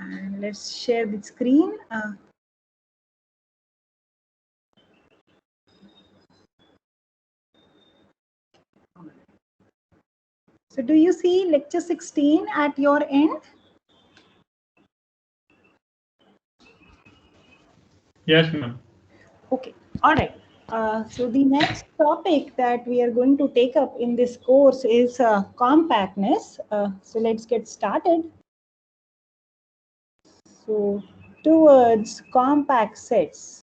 And let's share the screen. So do you see lecture 16 at your end? Yes, ma'am. Okay, all right. So the next topic that we are going to take up in this course is compactness. So let's get started. So towards compact sets.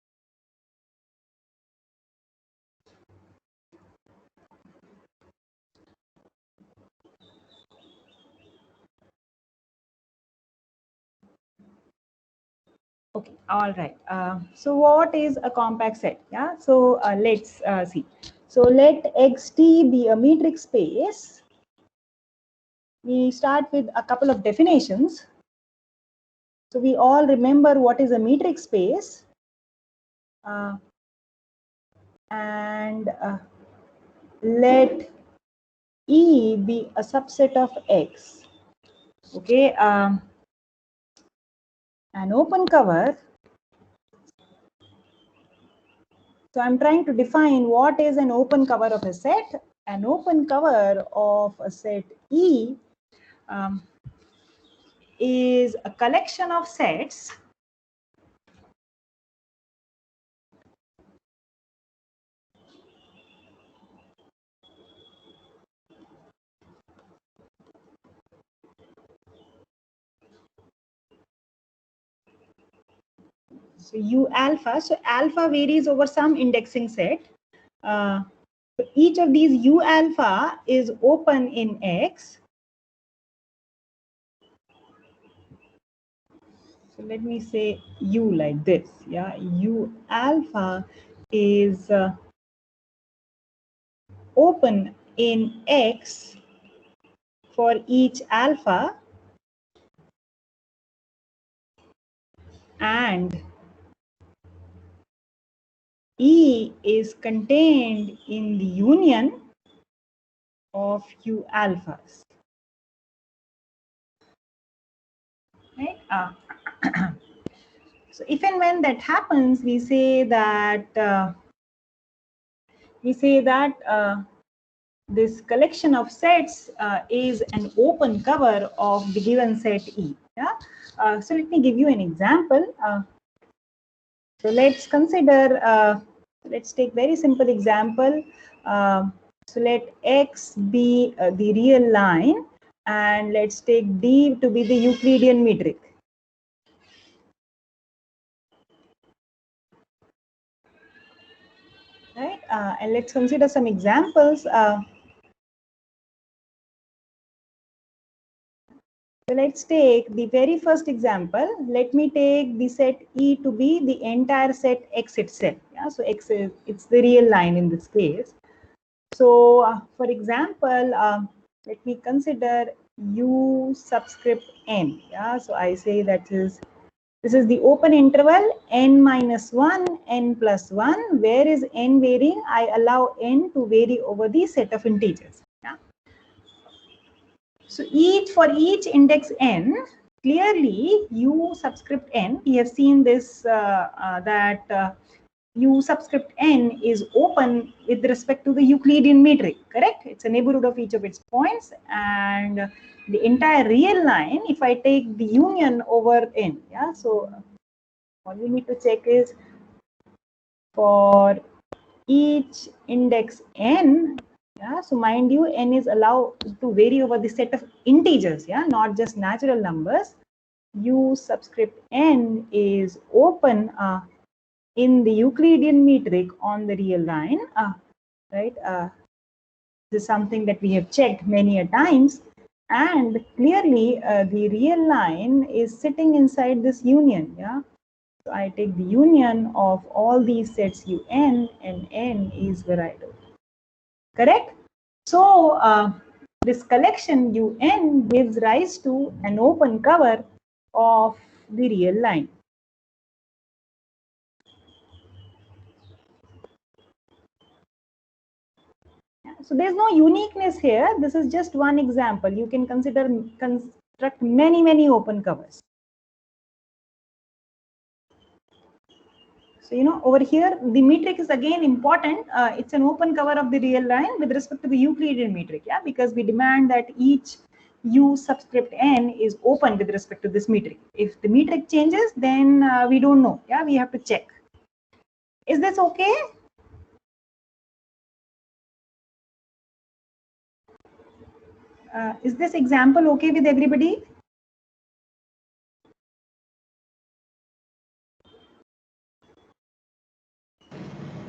Okay, all right. So what is a compact set? Yeah, so let's see. So let Xt be a metric space. We start with a couple of definitions. So we all remember what is a metric space. And let E be a subset of X. Okay, an open cover. So I'm trying to define what is an open cover of a set. An open cover of a set E is a collection of sets so U alpha. So alpha varies over some indexing set. So each of these U alpha is open in X. So let me say U like this. Yeah, U alpha is open in X for each alpha, and E is contained in the union of U alphas. Right? So if and when that happens, we say that this collection of sets is an open cover of the given set E. Yeah. So let me give you an example. So let's consider. Let's take very simple example. So let X be the real line, and let's take D to be the Euclidean metric. Right, and let's consider some examples. So let's take the very first example. Let me take the set E to be the entire set X itself. Yeah, so X is it's the real line in this case. So for example, let me consider U subscript N. Yeah, so I say that this is the open interval n minus 1, n plus 1. Where is n varying? I allow n to vary over the set of integers. Yeah. So for each index n, clearly U subscript n, we have seen this that U subscript n is open with respect to the Euclidean metric, correct? It's a neighborhood of each of its points, and the entire real line, if I take the union over n, yeah, so all we need to check is for each index n, yeah, so mind you, n is allowed to vary over the set of integers, yeah, not just natural numbers. U subscript n is open in the Euclidean metric on the real line, right? This is something that we have checked many a times, and clearly the real line is sitting inside this union, yeah. So I take the union of all these sets Un, and N is varietal. Correct? So this collection Un gives rise to an open cover of the real line. So there's no uniqueness here. This is just one example. You can construct many open covers. So, over here, the metric is again important. It's an open cover of the real line with respect to the Euclidean metric, yeah, because we demand that each U subscript n is open with respect to this metric. If the metric changes, then we don't know, yeah, we have to check. Is this okay? Is this example okay with everybody?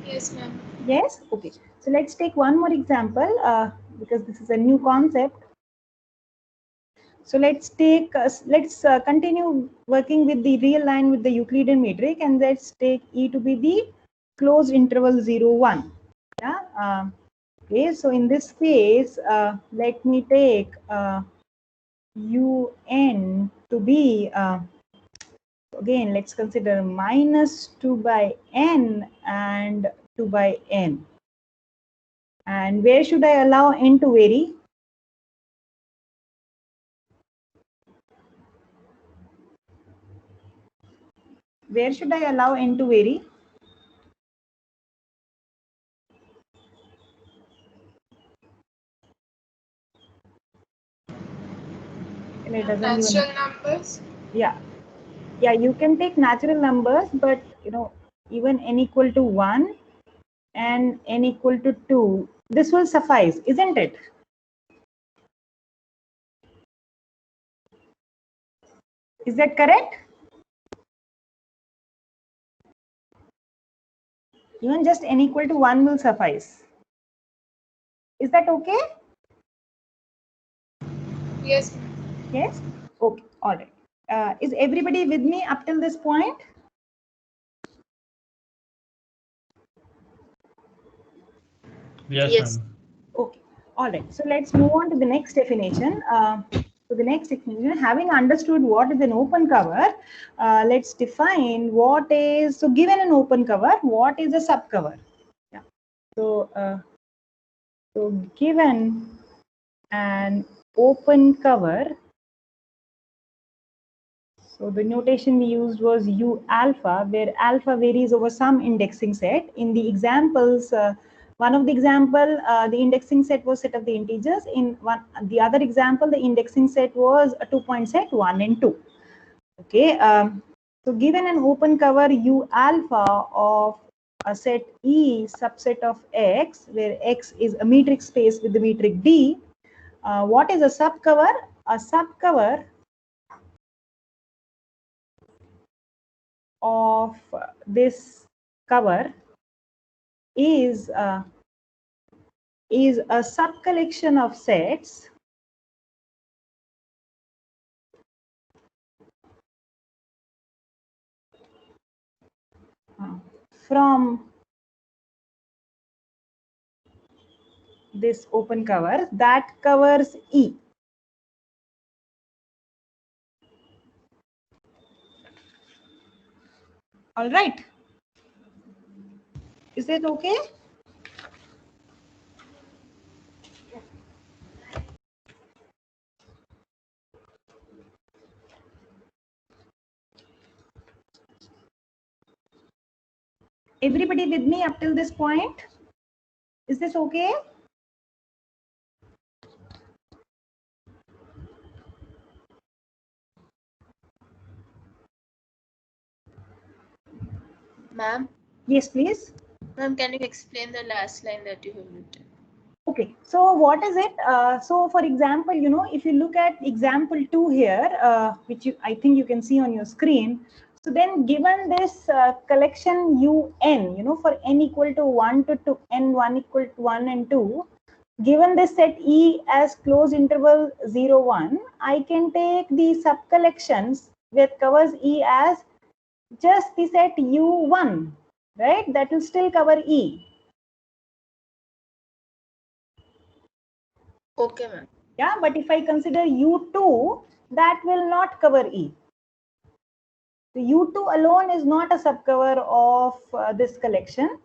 Yes, ma'am. Yes, okay. So let's take one more example because this is a new concept. So let's continue working with the real line with the Euclidean metric, and let's take E to be the closed interval 0, 1. Yeah. Okay. So in this case, let me take UN to be again. Let's consider minus 2 by n and 2 by n. And where should I allow n to vary? Where should I allow n to vary? And it doesn't Natural even. numbers. Yeah. Yeah, you can take natural numbers, but even n equal to 1 and n equal to 2, this will suffice, isn't it? Is that correct? Even just n equal to 1 will suffice. Is that okay? Yes, ma'am. Yes? Okay, all right. Is everybody with me up till this point? Yes, ma'am. Okay, all right. So let's move on to the next definition. So the next definition, having understood what is an open cover, let's define what is, so given an open cover, what is a subcover? Yeah. So given an open cover, so the notation we used was U alpha, where alpha varies over some indexing set. In the examples, one of the example, the indexing set was set of the integers. In the other example, the indexing set was a 2-point set 1 and 2. Okay. So given an open cover U alpha of a set E subset of X, where X is a metric space with the metric D, what is a subcover? A subcover of this cover is a subcollection of sets from this open cover that covers E. All right. Is it okay? Everybody with me up till this point? Is this okay? Ma'am. Yes, please. Ma'am, can you explain the last line that you have written? Okay, so what is it? So for example, if you look at example 2 here, which I think you can see on your screen. So then given this collection UN, for n equal to 1 to 2, n1 equal to 1 and 2, given this set E as closed interval 0, 1, I can take the subcollections that covers E as just the set U1, right? That will still cover E. Okay, ma'am. Yeah, but if I consider U2, that will not cover E. The U2 alone is not a subcover of this collection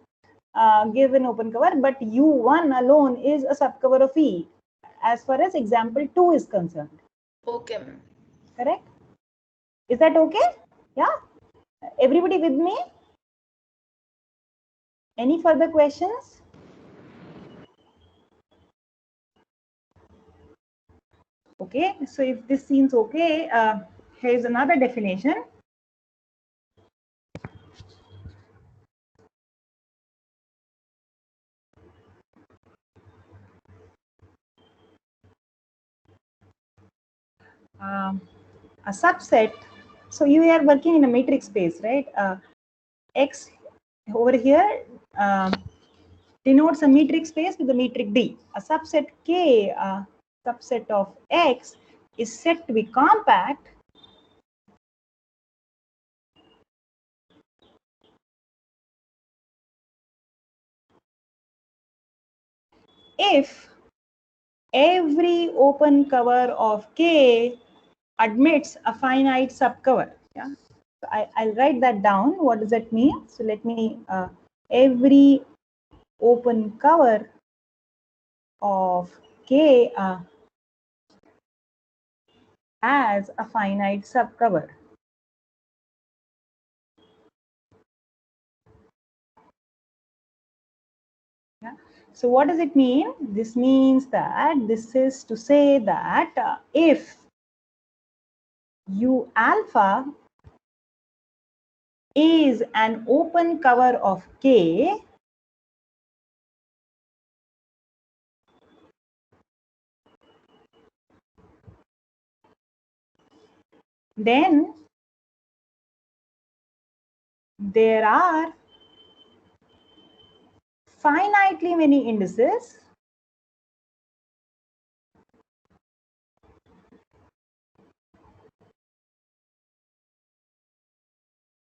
given open cover, but U1 alone is a subcover of E as far as example 2 is concerned. Okay, ma'am. Correct? Is that okay? Yeah? Everybody with me? Any further questions? Okay, so if this seems okay, here's another definition. A subset. So you are working in a matrix space, right? X over here denotes a metric space with a metric D. A subset K, a subset of X, is said to be compact if every open cover of K admits a finite subcover. Yeah, so I'll write that down. What does that mean? So let me every open cover of K as a finite subcover. Yeah. So what does it mean? This means that this is to say that if U alpha is an open cover of K, then there are finitely many indices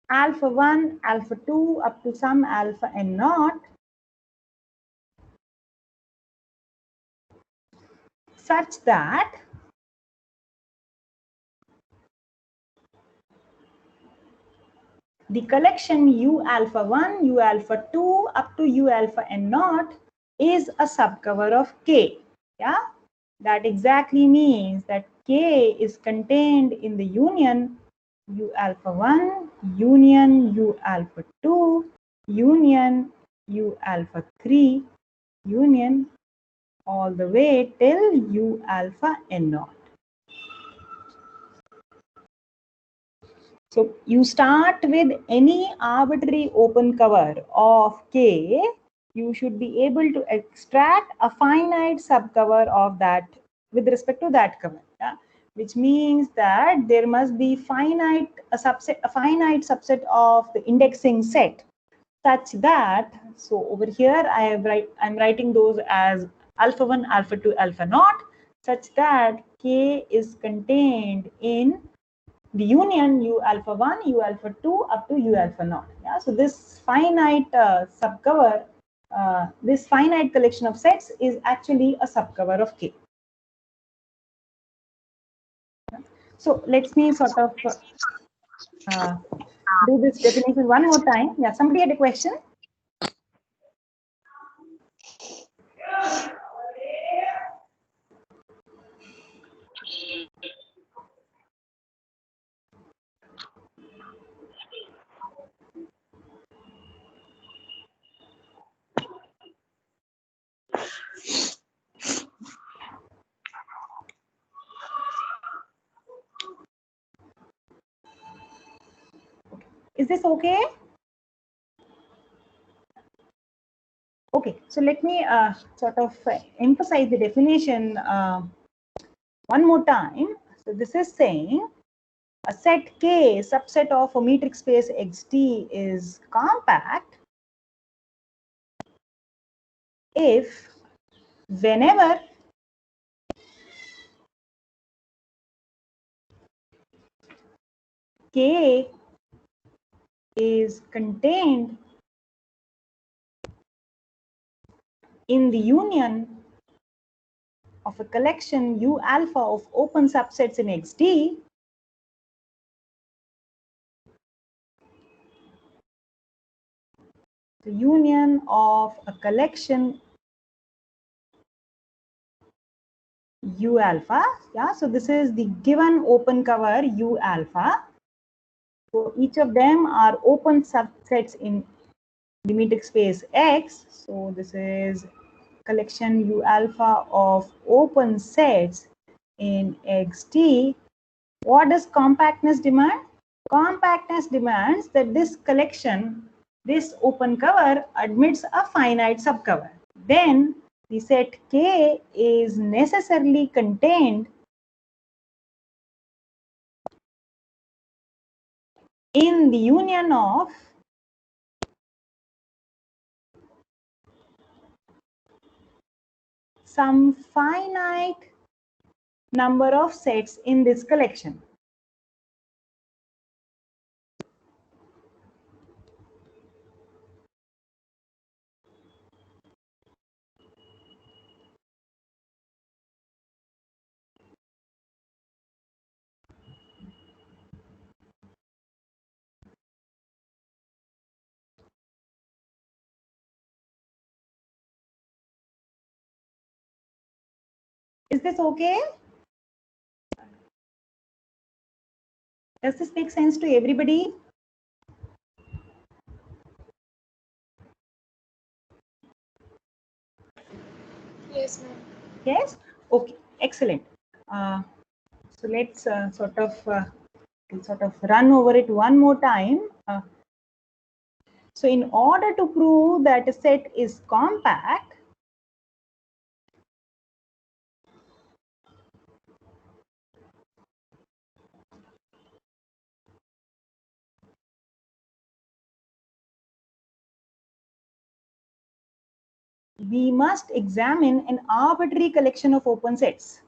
alpha 1, alpha 2 up to some alpha n naught such that the collection U alpha 1, U alpha 2 up to U alpha n naught is a subcover of K. Yeah, that exactly means that K is contained in the union U alpha 1, union U alpha 2, union U alpha 3, union all the way till U alpha n naught. So you start with any arbitrary open cover of K, you should be able to extract a finite subcover of that with respect to that cover. Yeah? Which means that there must be a finite subset of the indexing set such that, so over here I'm writing those as alpha 1, alpha 2, alpha naught, such that K is contained in the union U alpha 1, U alpha 2 up to U alpha naught. Yeah? So this finite subcover, this finite collection of sets is actually a subcover of K. So let me sort of do this definition one more time. Yeah, somebody had a question? Is this okay? Okay, so let me sort of emphasize the definition one more time. So this is saying a set K, subset of a metric space XT, is compact if whenever K is contained in the union of a collection U alpha of open subsets in XD, the union of a collection U alpha. Yeah, so this is the given open cover U alpha. So each of them are open subsets in the metric space X. So this is collection U alpha of open sets in XT. What does compactness demand? Compactness demands that this collection, this open cover, admits a finite subcover. Then the set K is necessarily contained in the union of some finite number of sets in this collection. Is this okay? Does this make sense to everybody? Yes, ma'am. Yes? Okay, excellent. So let's sort of run over it one more time. So in order to prove that a set is compact, we must examine an arbitrary collection of open sets.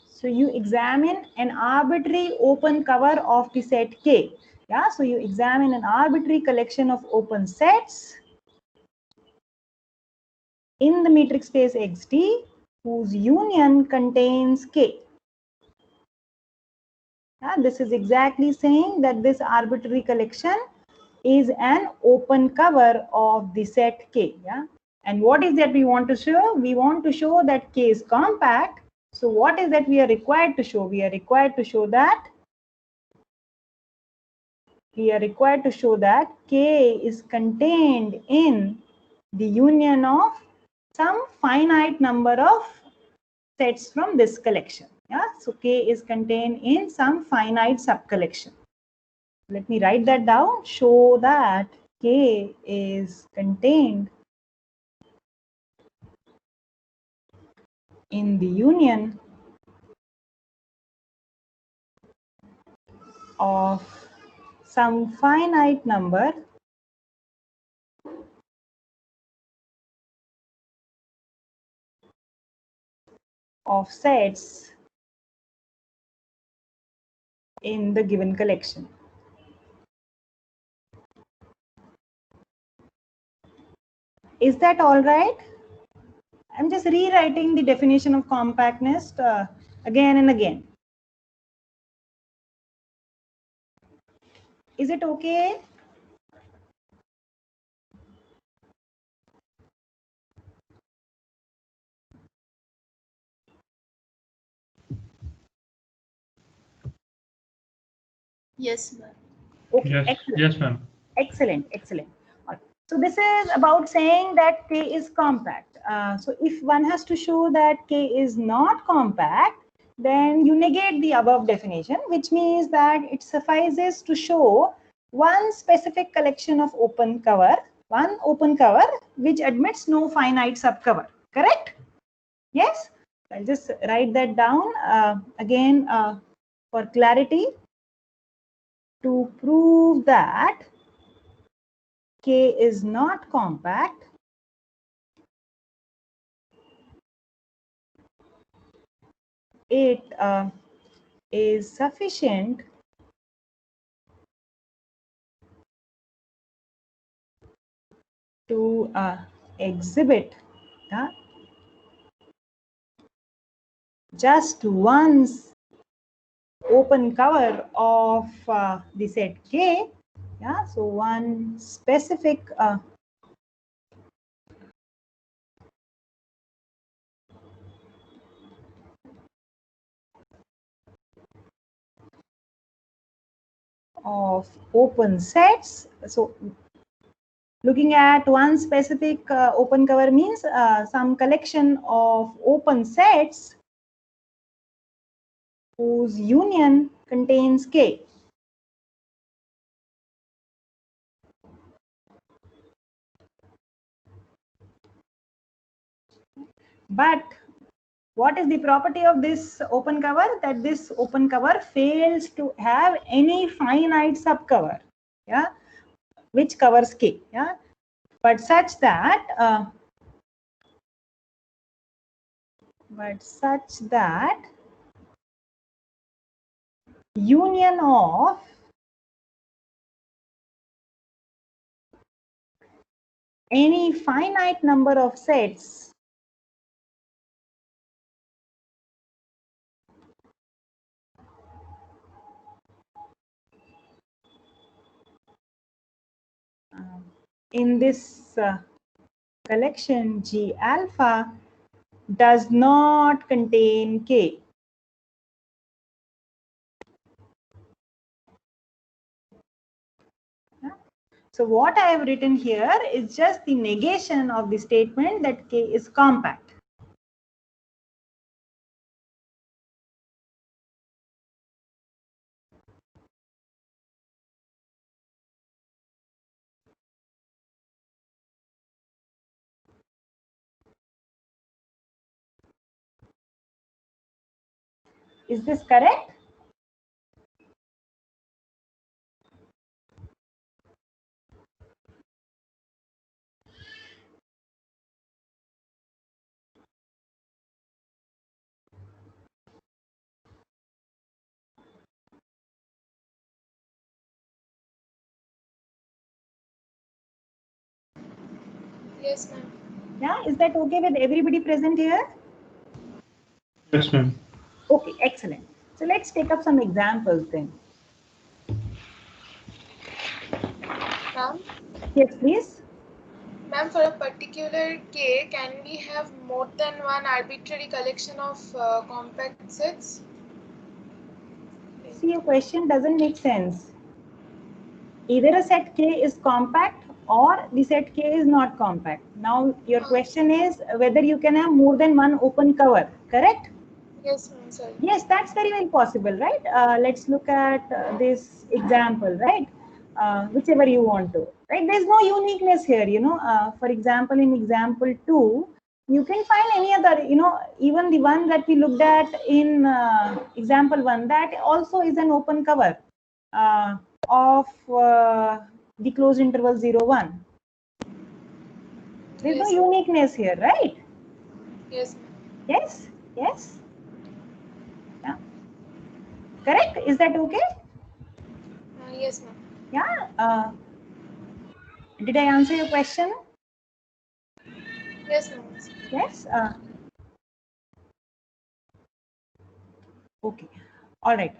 So you examine an arbitrary open cover of the set K. Yeah, so you examine an arbitrary collection of open sets in the metric space XT whose union contains K. Yeah, this is exactly saying that this arbitrary collection is an open cover of the set K. Yeah, and what is that we want to show? We want to show that K is compact. So what is that we are required to show? We are required to show that K is contained in the union of some finite number of sets from this collection. Yeah, so K is contained in some finite subcollection. Let me write that down. Show that K is contained in the union of some finite number of sets in the given collection. Is that all right? I'm just rewriting the definition of compactness again and again. Is it okay? Yes, ma'am. Okay, Yes, excellent. yes, ma'am. Excellent, excellent. All right. So this is about saying that K is compact. So if one has to show that K is not compact, then you negate the above definition, which means that it suffices to show one specific collection of open cover, one open cover which admits no finite subcover. Correct? Yes? I'll just write that down again for clarity. To prove that K is not compact, it is sufficient to exhibit just once open cover of the set K Yeah, so one specific of open sets. So looking at one specific open cover means some collection of open sets whose union contains K. But what is the property of this open cover? That this open cover fails to have any finite subcover, yeah, which covers K, yeah, but such that union of any finite number of sets in this collection G alpha does not contain K. So what I have written here is just the negation of the statement that K is compact. Is this correct? Yes, ma'am. Yeah, is that okay with everybody present here? Yes, ma'am. Okay, excellent. So let's take up some examples then. Ma'am, Yes, please. ma'am, for a particular K, can we have more than one arbitrary collection of compact sets? See, your question doesn't make sense. Either a set K is compact or the set K is not compact. Now, your question is whether you can have more than one open cover, correct? Yes, ma'am, sorry. Yes, that's very well possible, right? Let's look at this example, right? Whichever you want to, right? There's no uniqueness here, you know. For example, in example 2, you can find any other, you know, even the one that we looked at in example 1, that also is an open cover of the closed interval 0, 1. There's Yes, no uniqueness here, right? yes, ma'am. Yes, yes. Yeah. Correct? Is that okay? Yes, ma'am. Yeah. Did I answer your question? Yes, ma'am. Yes. Okay. All right.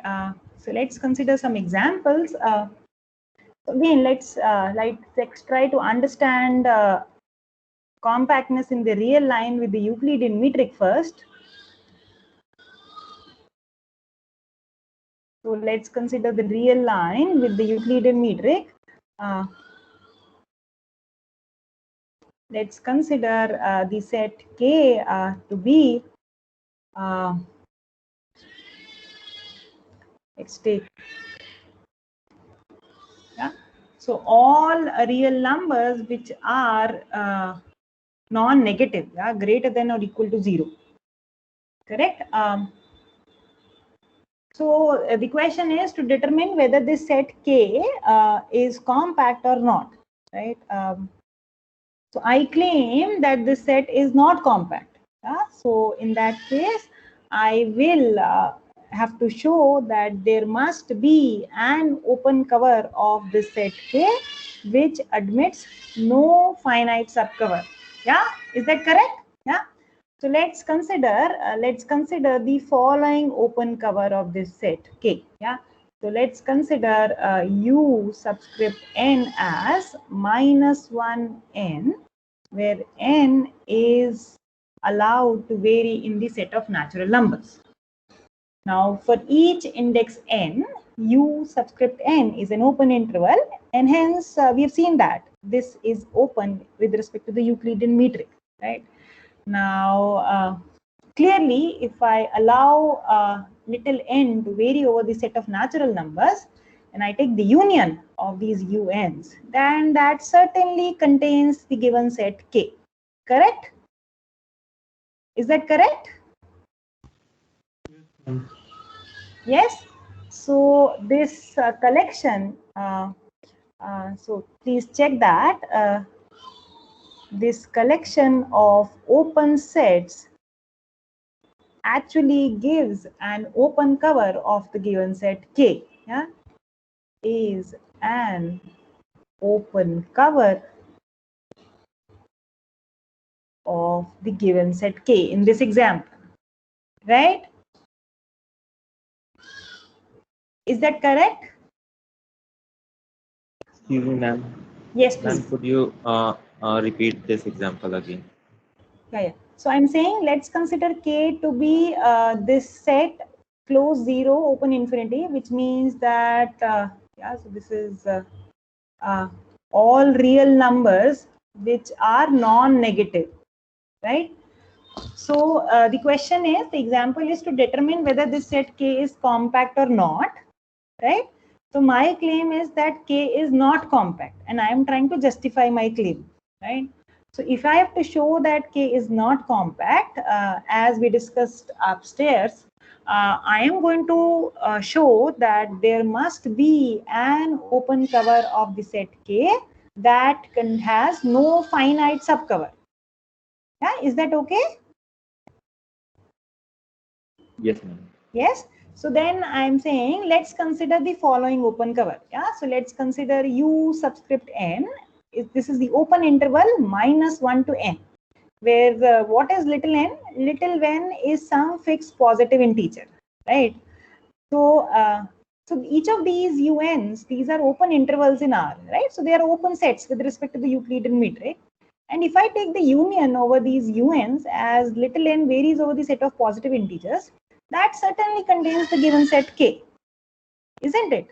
So let's consider some examples. Again, let's try to understand compactness in the real line with the Euclidean metric first. So let's consider the real line with the Euclidean metric. Let's consider the set K to be, let's take, yeah. So all real numbers which are non-negative, yeah, greater than or equal to 0. Correct? So the question is to determine whether this set K is compact or not, right? So I claim that this set is not compact. Yeah? So in that case, I will have to show that there must be an open cover of this set K which admits no finite subcover. Yeah, is that correct? Yeah. So let's consider the following open cover of this set K. Yeah. So let's consider U subscript n as -1n, where n is allowed to vary in the set of natural numbers. Now, for each index n, U subscript n is an open interval, and hence we have seen that this is open with respect to the Euclidean metric, right? Now, clearly, if I allow little n to vary over the set of natural numbers, and I take the union of these UNs, then that certainly contains the given set K. Correct? Is that correct? Yes. So this collection, so please check that this collection of open sets actually gives an open cover of the given set K. Yeah, is an open cover of the given set K in this example, right? Is that correct? Excuse me, ma'am. Yes, Ma'am, please. could you repeat this example again? Yeah. So I'm saying let's consider K to be this set close 0 open infinity, which means that yeah, so this is all real numbers which are non-negative, right? So the question is, the example is to determine whether this set K is compact or not, right? So my claim is that K is not compact, and I am trying to justify my claim, right? So if I have to show that K is not compact, as we discussed upstairs, I am going to show that there must be an open cover of the set K that has no finite subcover. Yeah, is that okay? Yes, ma'am. Yes. So then I'm saying let's consider the following open cover. Yeah. So let's consider U subscript n. This is the open interval -1 to n, where what is little n? Little n is some fixed positive integer, right? So so each of these UNs, these are open intervals in R, right? So they are open sets with respect to the Euclidean metric. And if I take the union over these UNs as little n varies over the set of positive integers, that certainly contains the given set K, isn't it?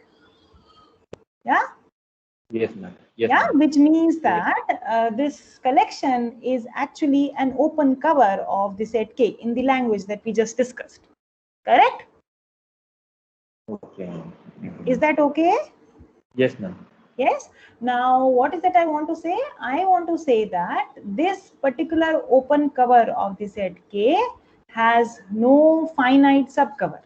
Yeah. Yes, ma'am. Yes, Yeah, ma'am. which means that this collection is actually an open cover of the set K in the language that we just discussed. Correct? Okay. Is that okay? Yes, ma'am. Yes. Now, what is that I want to say? I want to say that this particular open cover of the set K has no finite subcover.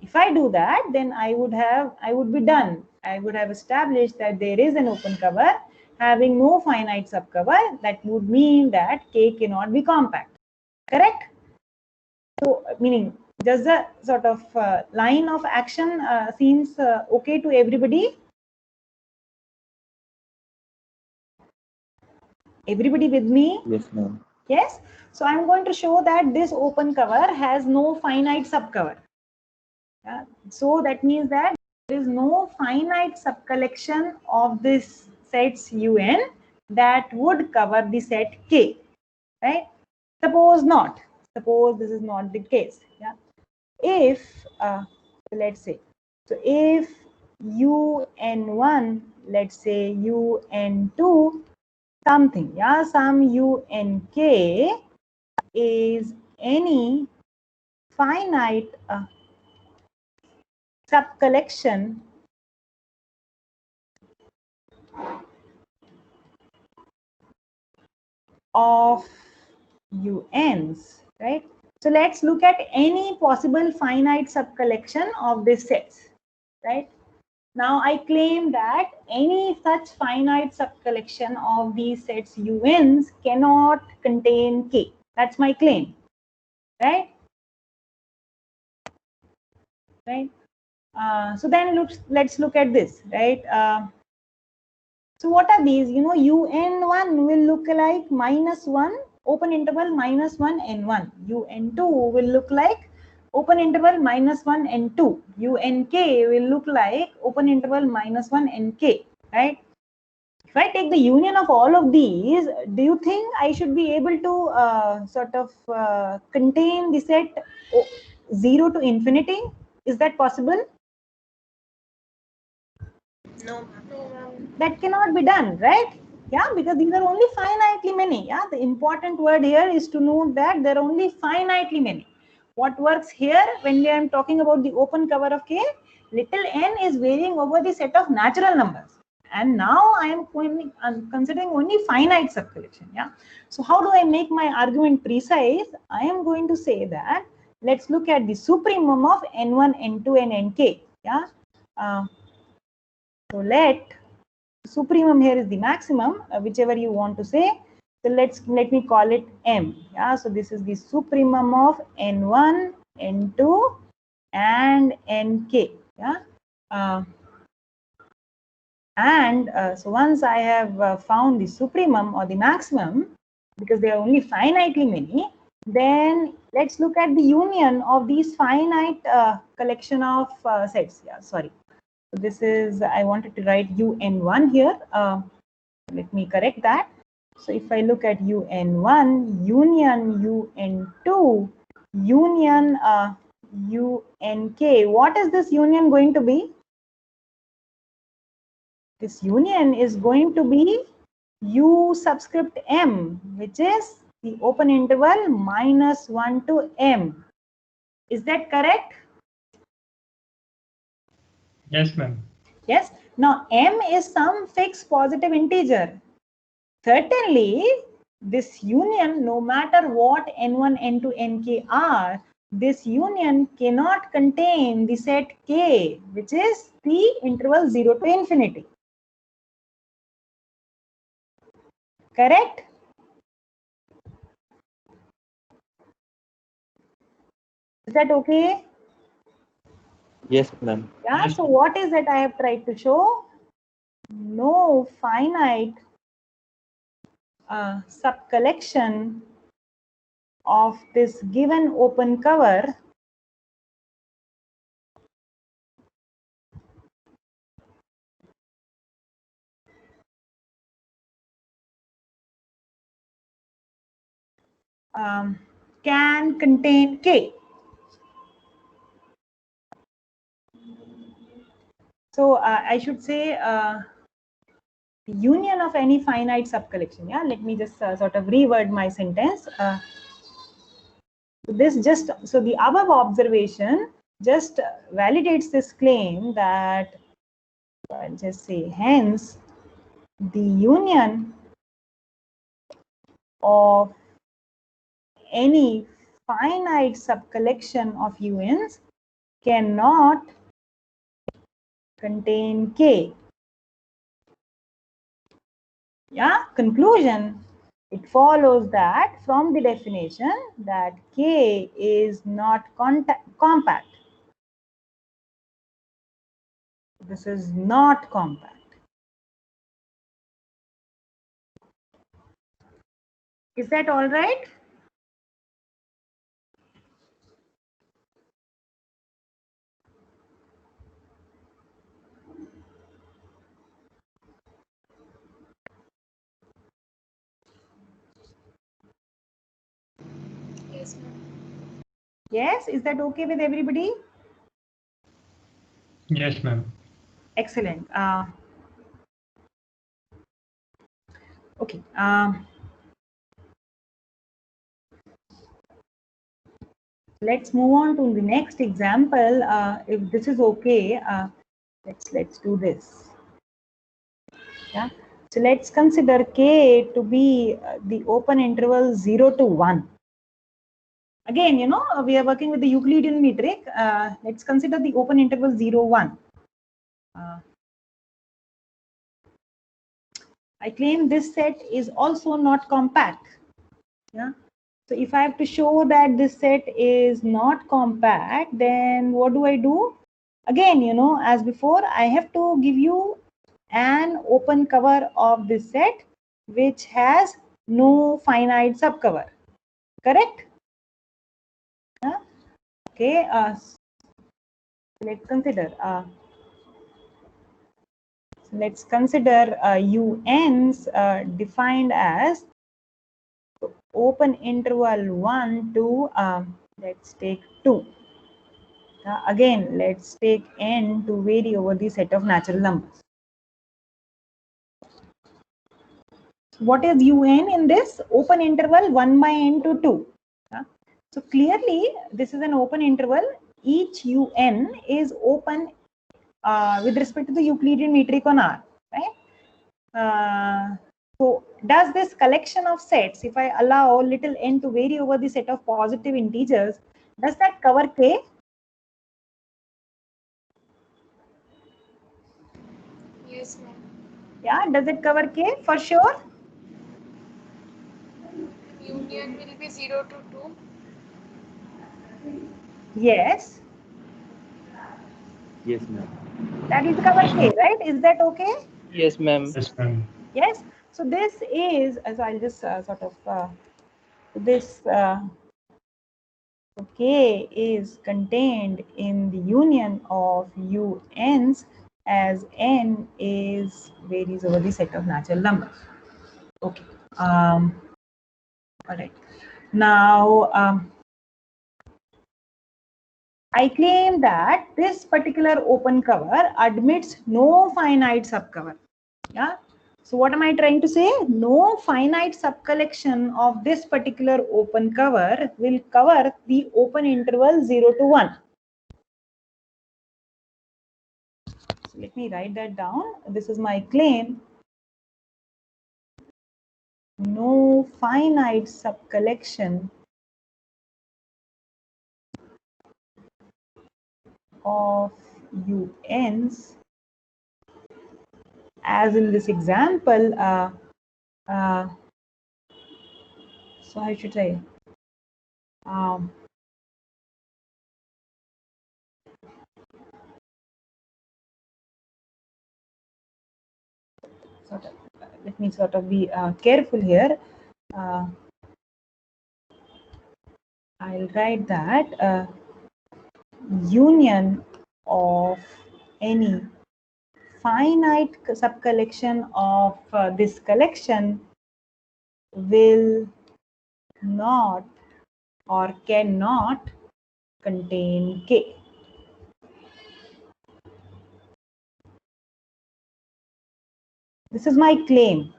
If I do that, then I would be done. I would have established that there is an open cover having no finite subcover. That would mean that K cannot be compact. Correct? So, meaning, does the sort of line of action seems okay to everybody? Everybody with me? Yes, ma'am. Yes. So I'm going to show that this open cover has no finite subcover. Yeah. So that means that there is no finite subcollection of this sets UN that would cover the set K, right? Suppose not. Suppose this is not the case. Yeah. If let's say, so if UN1, let's say UN2 something, yeah, some UNK is any finite subcollection of UNs, right? So let's look at any possible finite subcollection of these sets, right? Now I claim that any such finite subcollection of these sets UNs cannot contain K. That's my claim, right? Right. So then let's look at this, right? So what are these? You know, UN1 will look like -1 open interval -1 n1. UN2 will look like open interval minus 1 and 2. U and K will look like open interval minus 1 and K, right? If I take the union of all of these, do you think I should be able to sort of contain the set 0 to infinity? Is that possible? No, ma'am. That cannot be done, right? Yeah, because these are only finitely many. Yeah, the important word here is to note that there are only finitely many. What works here when we are talking about the open cover of K, little n is varying over the set of natural numbers. And now I'm considering only finite subcollection. Yeah. So how do I make my argument precise? I am going to say that let's look at the supremum of n1, n2, and nk. Yeah. So let supremum here is the maximum, whichever you want to say. So let me call it m. Yeah. So this is the supremum of n1, n2, and nk. Yeah. So once I have found the supremum or the maximum, because there are only finitely many, then let's look at the union of these finite collection of sets. Yeah, sorry. So this is, I wanted to write un1 here. Let me correct that. So if I look at un1, union un2, union unk, what is this union going to be? This union is going to be U subscript M, which is the open interval minus 1 to M. Is that correct? Yes, ma'am. Yes. Now, M is some fixed positive integer. Certainly, this union, no matter what N1, N2, Nk are, this union cannot contain the set K, which is the interval 0 to infinity. Correct? Is that okay? Yes, ma'am. Yeah, Yes. so what is that I have tried to show? No finite subcollection of this given open cover can contain K. So I should say the union of any finite subcollection. Yeah, let me just sort of reword my sentence. So the above observation just validates this claim that, I'll just say, hence the union of any finite subcollection of UNs cannot contain K. Yeah, conclusion. It follows that from the definition that K is not compact. This is not compact. Is that all right? Yes, ma'am. Yes, is that okay with everybody? Yes, ma'am. Excellent. Okay. Let's move on to the next example. If this is okay, let's do this. Yeah. So let's consider K to be the open interval 0 to 1. Again, you know, we are working with the Euclidean metric. Let's consider the open interval 0, 1. I claim this set is also not compact. Yeah. So if I have to show that this set is not compact, then what do? Again, you know, as before, I have to give you an open cover of this set which has no finite subcover. Correct? Yeah? Okay, let's consider UNs defined as open interval 1 to let's take 2. Again, let's take n to vary over the set of natural numbers. What is UN in this open interval 1 by n to 2? So clearly, this is an open interval. Each UN is open with respect to the Euclidean metric on R, right? So does this collection of sets, if I allow little n to vary over the set of positive integers, does that cover K? Yes, ma'am. Yeah, does it cover K for sure? Union will be 0 to 2. Yes. Yes, ma'am. That is cover K, right? Is that okay? Yes, ma'am. Yes, ma'am. Yes. So this is, so I'll just sort of, this K is contained in the union of UNs as n is varies over the set of natural numbers. Okay. All right. Now, I claim that this particular open cover admits no finite subcover. Yeah. So what am I trying to say? No finite subcollection of this particular open cover will cover the open interval 0 to 1. So let me write that down. This is my claim. No finite subcollection of UNs, as in this example, so I should say, let me sort of be careful here. I'll write that union of any finite subcollection of this collection will not or cannot contain K. This is my claim.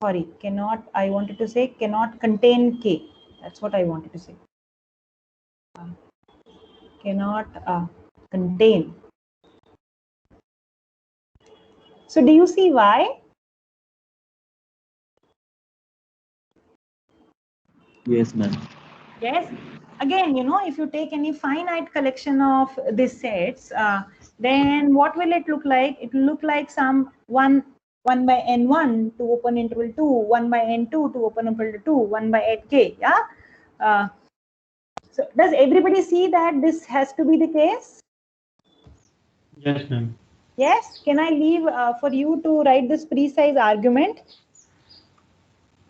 Sorry, cannot, I wanted to say cannot contain K. That's what I wanted to say. Cannot contain. So do you see why? Yes, ma'am. Yes. Again, you know, if you take any finite collection of these sets, then what will it look like? It will look like some 1 by n1 to open interval 2, 1 by n2 to open interval 2, 1 by nk. Yeah. So does everybody see that this has to be the case? Yes, ma'am. Yes. Can I leave for you to write this precise argument?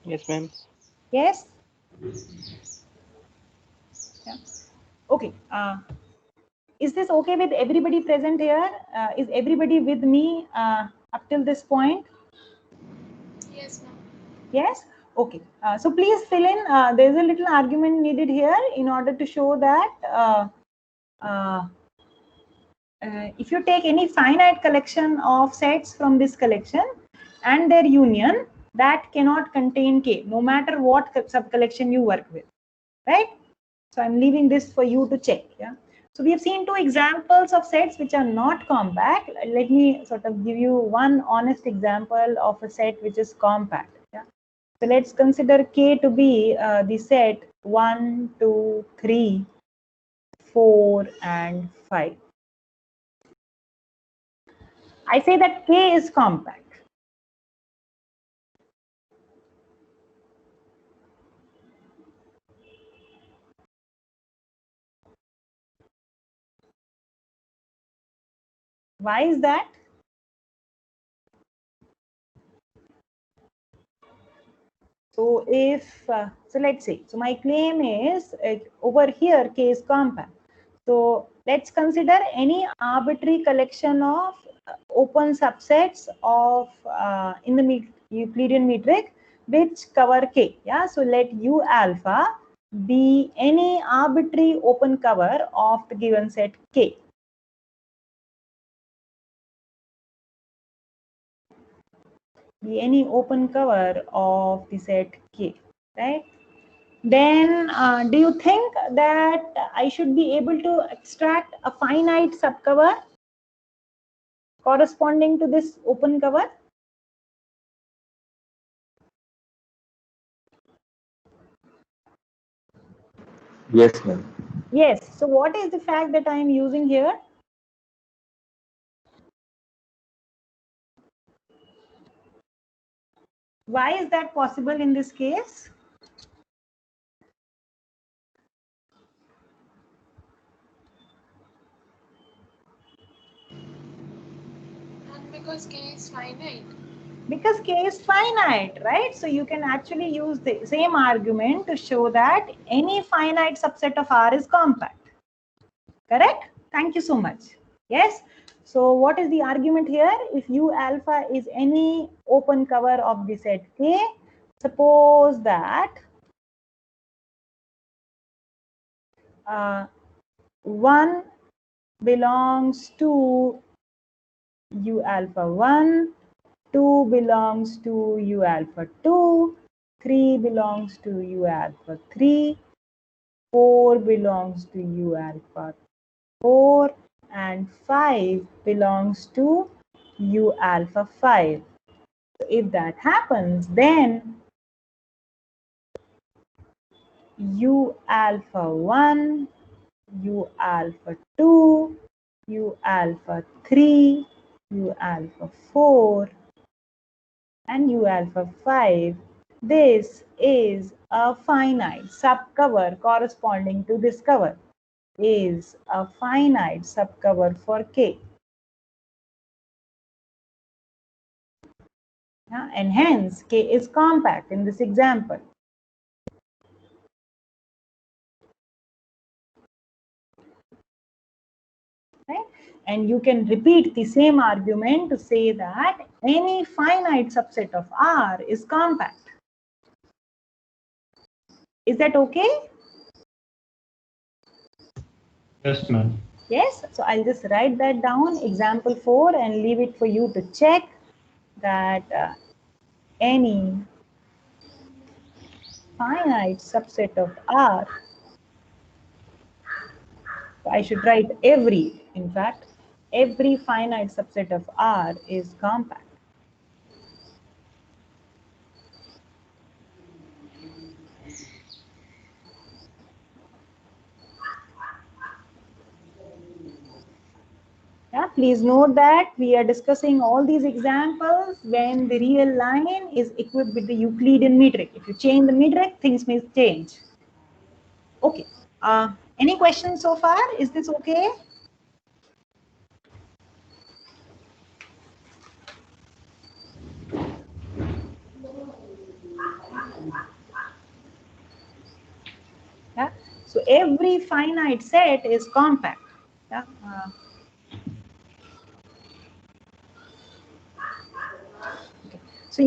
Yes, ma'am. Yes. Yeah. Okay. Is this okay with everybody present here? Is everybody with me up till this point? Yes, ma'am. Yes? Okay. So please fill in. There's a little argument needed here in order to show that if you take any finite collection of sets from this collection and their union, that cannot contain K, no matter what subcollection you work with, right? So I'm leaving this for you to check. Yeah. So we have seen two examples of sets which are not compact. Let me sort of give you one honest example of a set which is compact. Yeah. So let's consider K to be the set 1, 2, 3, 4, and 5. I say that K is compact. Why is that? So if, so let's say, so my claim is over here K is compact. So let's consider any arbitrary collection of open subsets of in the Euclidean metric which cover K. Yeah, so let U alpha be any arbitrary open cover of the given set K. Be any open cover of the set K, right? Then do you think that I should be able to extract a finite subcover corresponding to this open cover? Yes, ma'am. Yes. So what is the fact that I am using here? Why is that possible in this case? And because K is finite. Because K is finite, right? So you can actually use the same argument to show that any finite subset of R is compact. Correct? Thank you so much. Yes. So what is the argument here? If U alpha is any open cover of the set K, suppose that 1 belongs to U alpha 1, 2 belongs to U alpha 2, 3 belongs to U alpha 3, 4 belongs to U alpha 4, and 5 belongs to U alpha 5. So if that happens, then U alpha 1, U alpha 2, U alpha 3, U alpha 4, and U alpha 5. This is a finite subcover corresponding to this cover, is a finite subcover for K. And hence K is compact in this example. Right? And you can repeat the same argument to say that any finite subset of R is compact. Is that okay? Yes, ma'am. Yes. So I'll just write that down, example 4, and leave it for you to check that any finite subset of R, I should write every, in fact, every finite subset of R is compact. Yeah, please note that we are discussing all these examples when the real line is equipped with the Euclidean metric. If you change the metric, things may change. Okay. Any questions so far? Is this okay? Yeah. So every finite set is compact. Yeah. Okay. So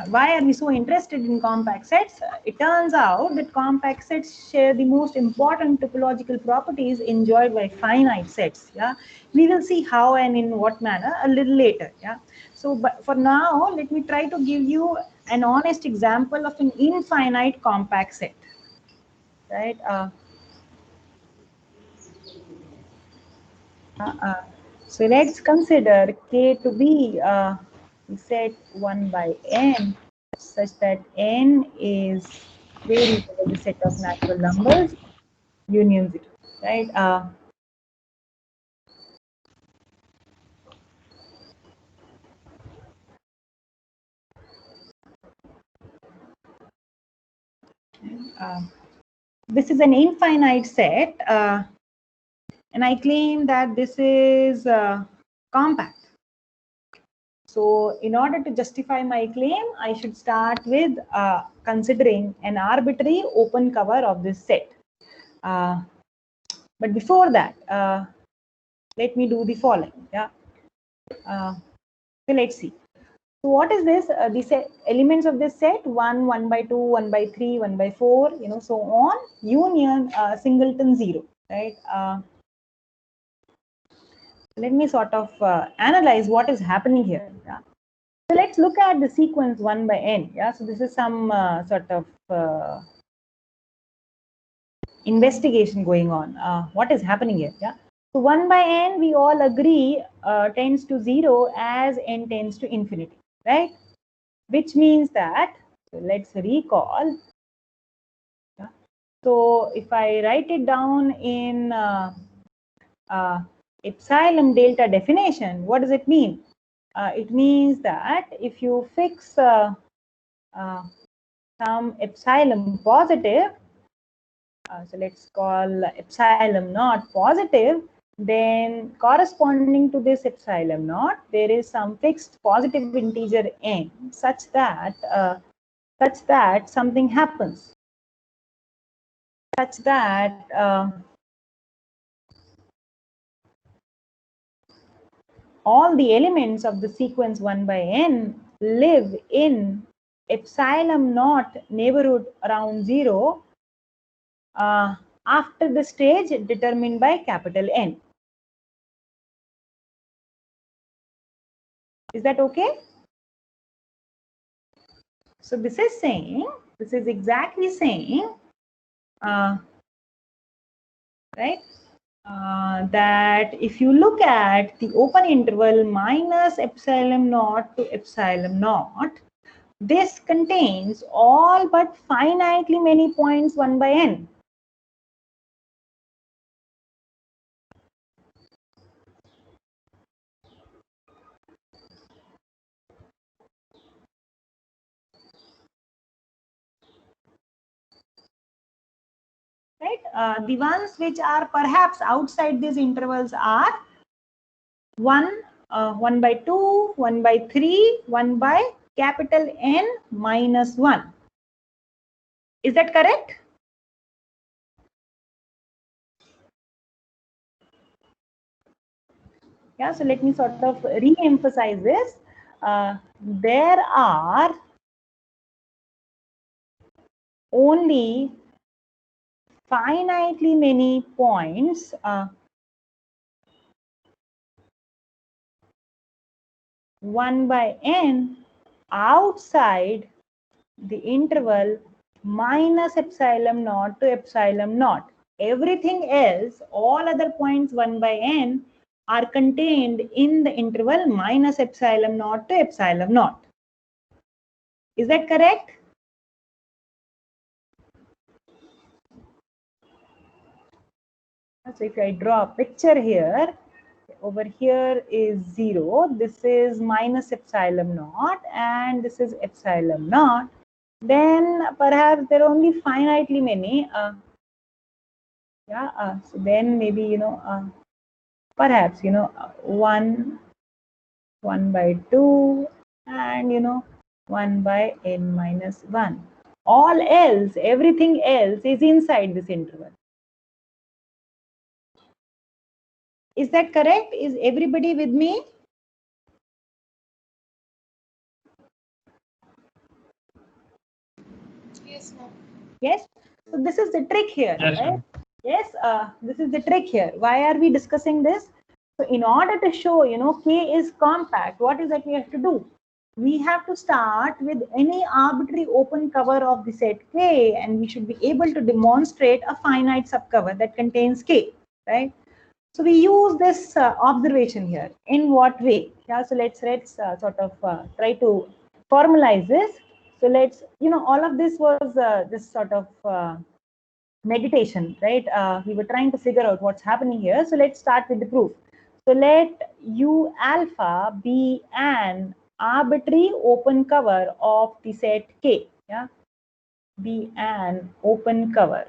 why are we so interested in compact sets? It turns out that compact sets share the most important topological properties enjoyed by finite sets. Yeah, we will see how and in what manner a little later. Yeah, so but for now, let me try to give you an honest example of an infinite compact set. Right. So let's consider K to be set 1 by n, such that n is variable as a set of natural numbers union 0, right? This is an infinite set, and I claim that this is compact. So in order to justify my claim, I should start with considering an arbitrary open cover of this set. But before that, let me do the following. Yeah. So let's see. So what is this? The set, elements of this set: 1, 1 by 2, 1 by 3, 1 by 4, so on, union singleton 0, right? Let me sort of analyze what is happening here. Yeah? So let's look at the sequence 1 by n. Yeah, so this is some sort of investigation going on. What is happening here? Yeah. So 1 by n, we all agree, tends to 0 as n tends to infinity, right? Which means that, so let's recall. Yeah. So if I write it down in epsilon delta definition, what does it mean? It means that if you fix some epsilon positive, so let's call epsilon naught positive, then corresponding to this epsilon naught, there is some fixed positive integer n such that something happens, such that all the elements of the sequence 1 by n live in epsilon naught neighborhood around 0 after the stage determined by capital N. Is that okay? So this is saying, this is exactly saying, right, that if you look at the open interval minus epsilon naught to epsilon naught, this contains all but finitely many points 1 by n. Right? The ones which are perhaps outside these intervals are 1, 1 by 2, 1 by 3, 1 by capital N minus 1. Is that correct? Yeah, so let me sort of re-emphasize this. There are only finitely many points 1 by n outside the interval minus epsilon naught to epsilon naught. Everything else, all other points 1 by n are contained in the interval minus epsilon naught to epsilon naught. Is that correct? So if I draw a picture here, over here is 0, this is minus epsilon naught, and this is epsilon naught. Then perhaps there are only finitely many. So then maybe, perhaps, 1 by 2, and, 1 by n minus 1. All else, everything else is inside this interval. Is that correct? Is everybody with me? Yes, ma'am. Yes. So this is the trick here, Yes, right? ma'am. Yes, this is the trick here. Why are we discussing this? So in order to show, K is compact, what is that we have to do? We have to start with any arbitrary open cover of the set K, and we should be able to demonstrate a finite subcover that contains K, right? So we use this observation here. In what way? Yeah, so let's sort of try to formalize this. So let's, all of this was this sort of meditation, right? We were trying to figure out what's happening here. So let's start with the proof. So let U alpha be an arbitrary open cover of the set K. Yeah, be an open cover.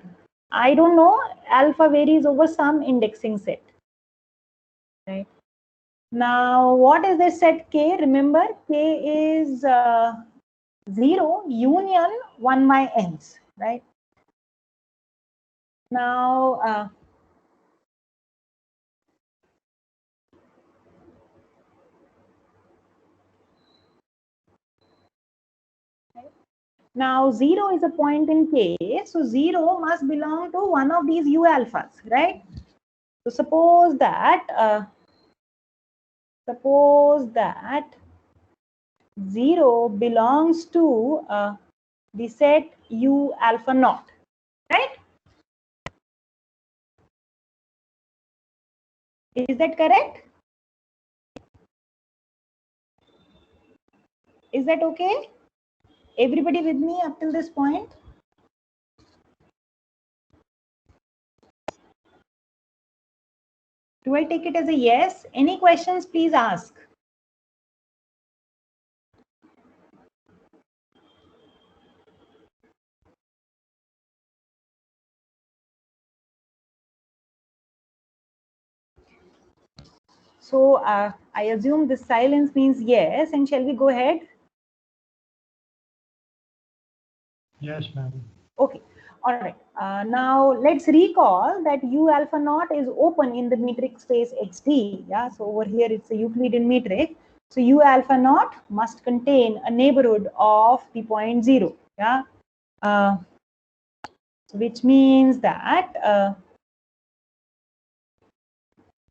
I don't know, alpha varies over some indexing set, right? Now, what is this set K? Remember, K is 0 union 1 by n's, right? Now, now 0 is a point in K, so 0 must belong to one of these U alphas, right? So suppose that 0 belongs to the set U alpha naught, right? Is that correct? Is that okay? Everybody with me up till this point? Do I take it as a yes? Any questions, please ask. So I assume the silence means yes, and shall we go ahead? Yes, ma'am. Okay, all right. Now let's recall that U alpha naught is open in the metric space XT. Yeah, so over here it's a Euclidean metric. So U alpha naught must contain a neighborhood of the point 0. Yeah, which means that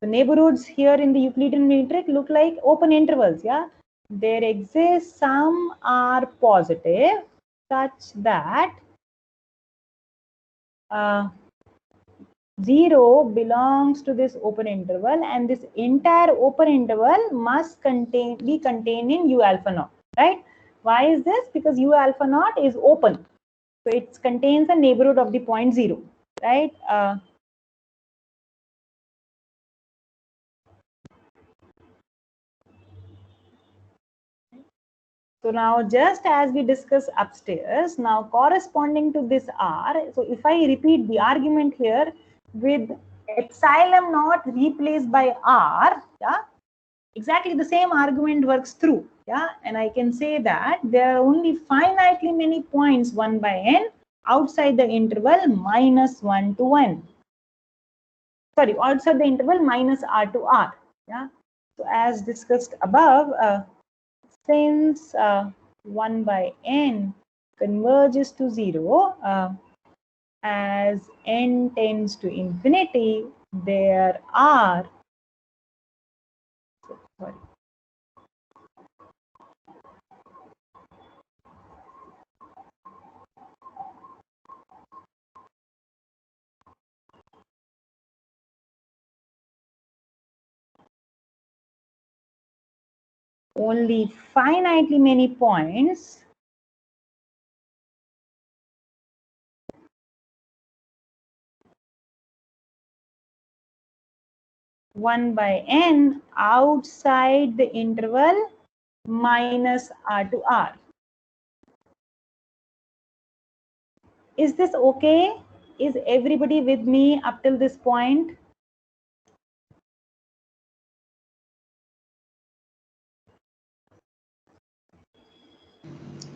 the neighborhoods here in the Euclidean metric look like open intervals. Yeah, there exists some are positive such that 0 belongs to this open interval, and this entire open interval must be contained in U alpha naught, right? Why is this? Because U alpha naught is open, so it contains a neighborhood of the point 0, right? So now, just as we discussed upstairs, now corresponding to this R, so if I repeat the argument here with epsilon naught replaced by R, yeah, exactly the same argument works through, yeah, and I can say that there are only finitely many points 1 by n outside the interval minus 1 to n. Sorry, outside the interval minus R to R, yeah. So as discussed above, since 1 by n converges to 0, as n tends to infinity, there are, sorry, only finitely many points one by n outside the interval minus R to R. Is this okay? Is everybody with me up till this point?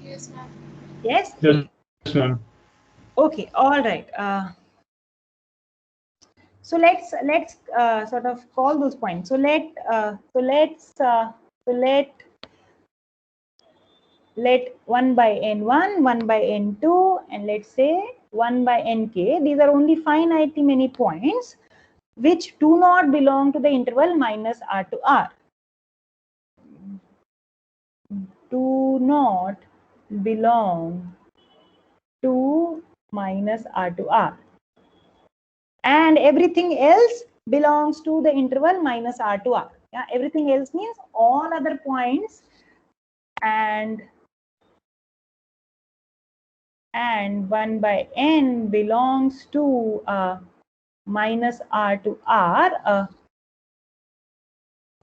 Yes, ma'am. Yes? Yes, ma'am. Okay, all right. So let's sort of call those points. So let 1 by n1, 1 by n2, and let's say 1 by nk. These are only finitely many points which do not belong to the interval minus R to R. Do not belong to minus R to R. And everything else belongs to the interval minus R to R. Yeah, everything else means all other points and 1 by n belongs to minus R to R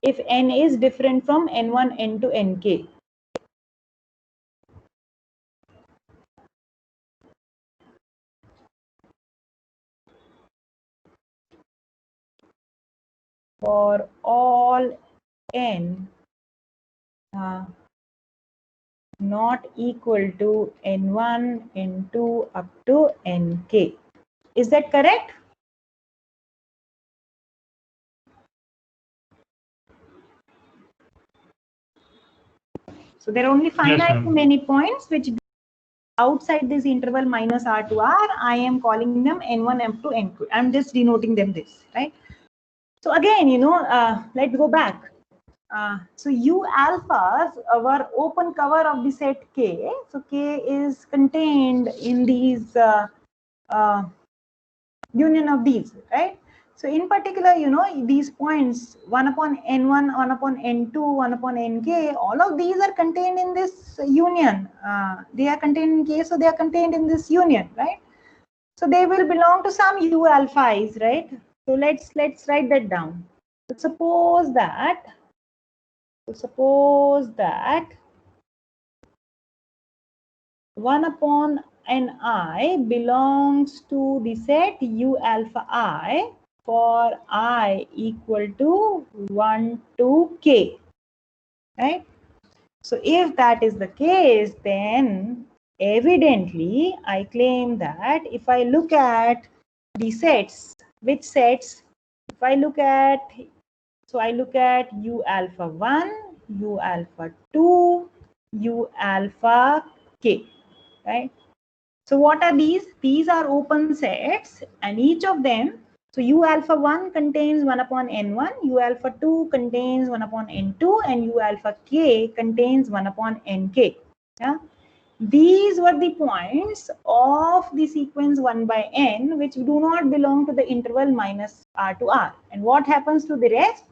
if n is different from n1, n2, nk. For all n not equal to n1, n2 up to nk. Is that correct? So there are only finite many points which outside this interval minus r to r. I am calling them n1 up to n2. I'm just denoting them this, right? So again, let's go back. So U alphas were open cover of the set K. So K is contained in these union of these, right? So in particular, these points 1 upon n1, 1 upon n2, 1 upon nk, all of these are contained in this union. They are contained in K, so they are contained in this union, right? So they will belong to some U alpha i's, right? So let's write that down. So suppose that 1 upon ni belongs to the set U alpha I for I equal to 1 to k, right? So if that is the case, then evidently I claim that if I look at the sets, which sets? If I look at, so I look at U alpha 1, U alpha 2, U alpha k, right? So what are these? These are open sets, and each of them, so U alpha 1 contains 1 upon n1, U alpha 2 contains 1 upon n2, and U alpha k contains 1 upon nk. Yeah? These were the points of the sequence 1 by n which do not belong to the interval minus r to r. And what happens to the rest?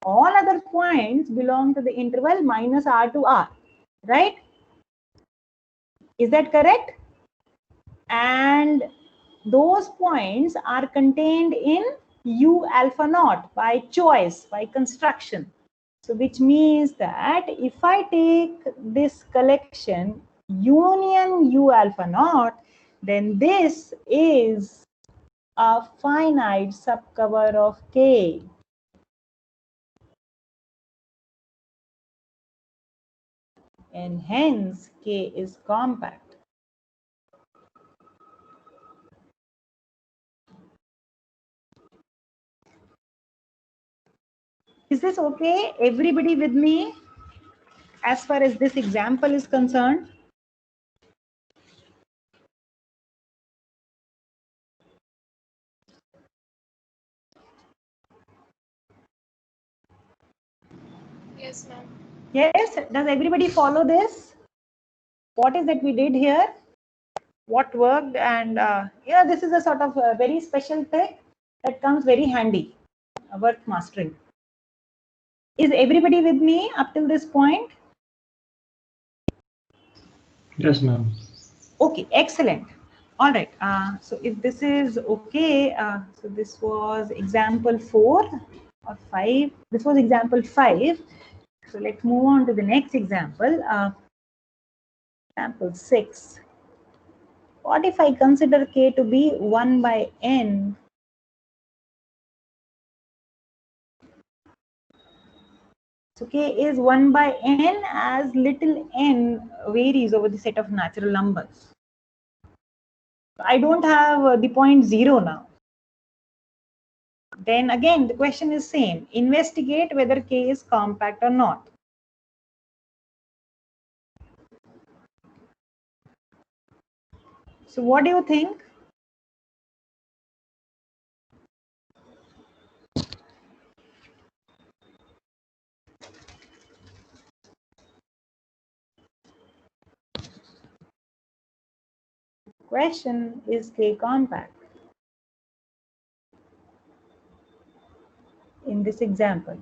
All other points belong to the interval minus r to r, right? Is that correct? And those points are contained in U alpha naught by choice, by construction. So which means that if I take this collection union U alpha naught, then this is a finite subcover of K. And hence K is compact. Is this okay? Everybody with me as far as this example is concerned? Yes, ma'am. Yes, does everybody follow this? What is that we did here? What worked? And this is a sort of a very special trick that comes very handy, worth mastering. Is everybody with me up till this point? Yes, ma'am. Okay, excellent. All right. So if this is okay, so this was example 4 or 5. This was example 5. So let's move on to the next example. Example 6. What if I consider K to be 1 by n? So K is 1 by n as little n varies over the set of natural numbers. I don't have the point 0 now. Then again, the question is same. Investigate whether K is compact or not. So what do you think? Question, is K compact? In this example.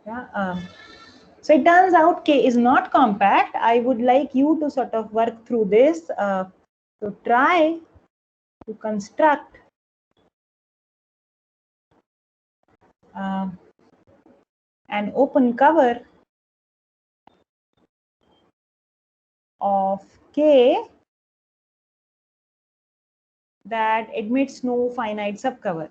Yeah. So it turns out K is not compact. I would like you to sort of work through this. So try to construct an open cover of K that admits no finite subcover.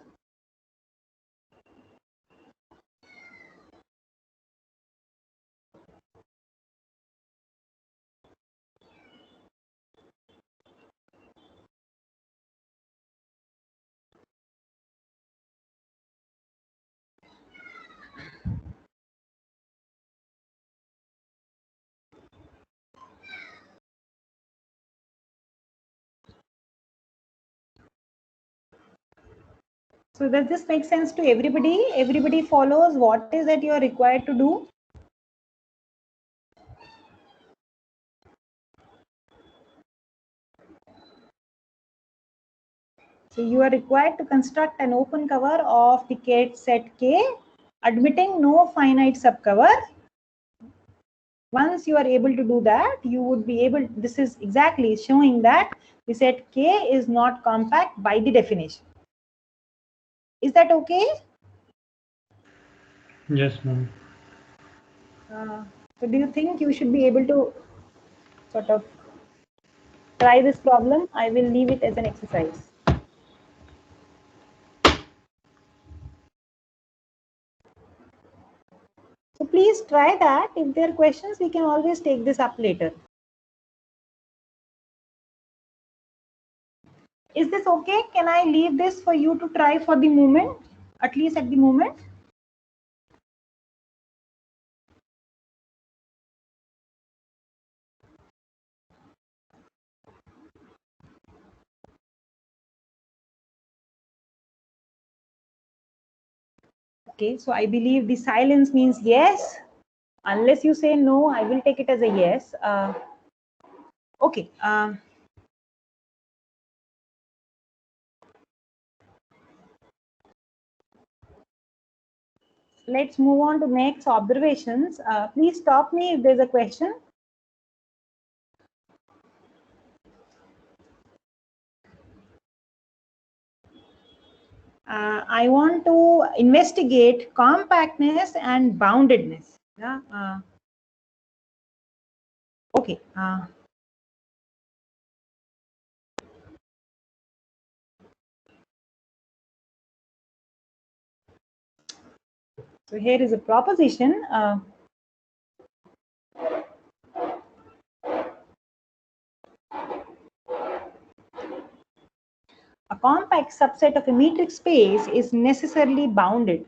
So does this make sense to everybody? Everybody follows what is that you are required to do? So you are required to construct an open cover of the Ket set K, admitting no finite subcover. Once you are able to do that, you would be able, this is exactly showing that the set K is not compact by the definition. Is that okay? Yes, ma'am. So do you think you should be able to sort of try this problem? I will leave it as an exercise. So please try that. If there are questions, we can always take this up later. Is this okay? Can I leave this for you to try for the moment, at least at the moment? Okay, so I believe the silence means yes. Unless you say no, I will take it as a yes. Okay. Let's move on to next observations. Please stop me if there's a question. I want to investigate compactness and boundedness. Yeah. Okay. So here is a proposition. A compact subset of a metric space is necessarily bounded.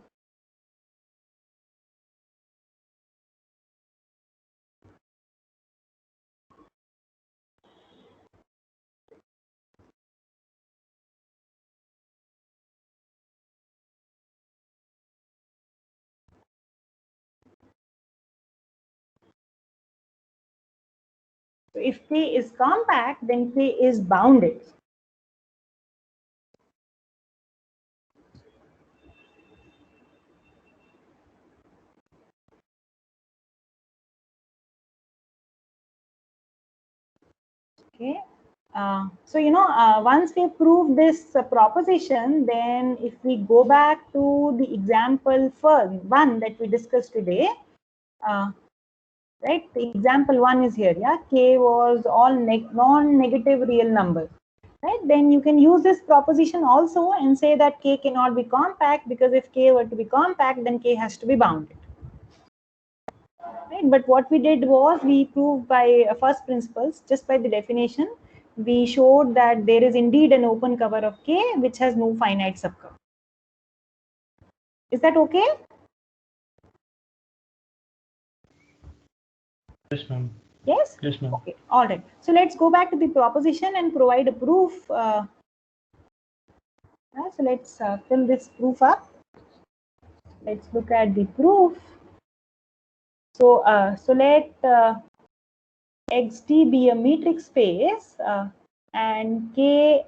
So if K is compact, then K is bounded. Okay. So once we prove this proposition, then if we go back to the example one that we discussed today, right? The example one is here. Yeah, K was all non-negative real numbers. Right? Then you can use this proposition also and say that K cannot be compact, because if K were to be compact, then K has to be bounded. Right? But what we did was we proved by first principles, just by the definition, we showed that there is indeed an open cover of K which has no finite subcover. Is that okay? Yes, ma'am. Yes? Yes, ma'am. Okay, all right. So let's go back to the proposition and provide a proof. So let's fill this proof up. Let's look at the proof. So, let XT be a metric space and K,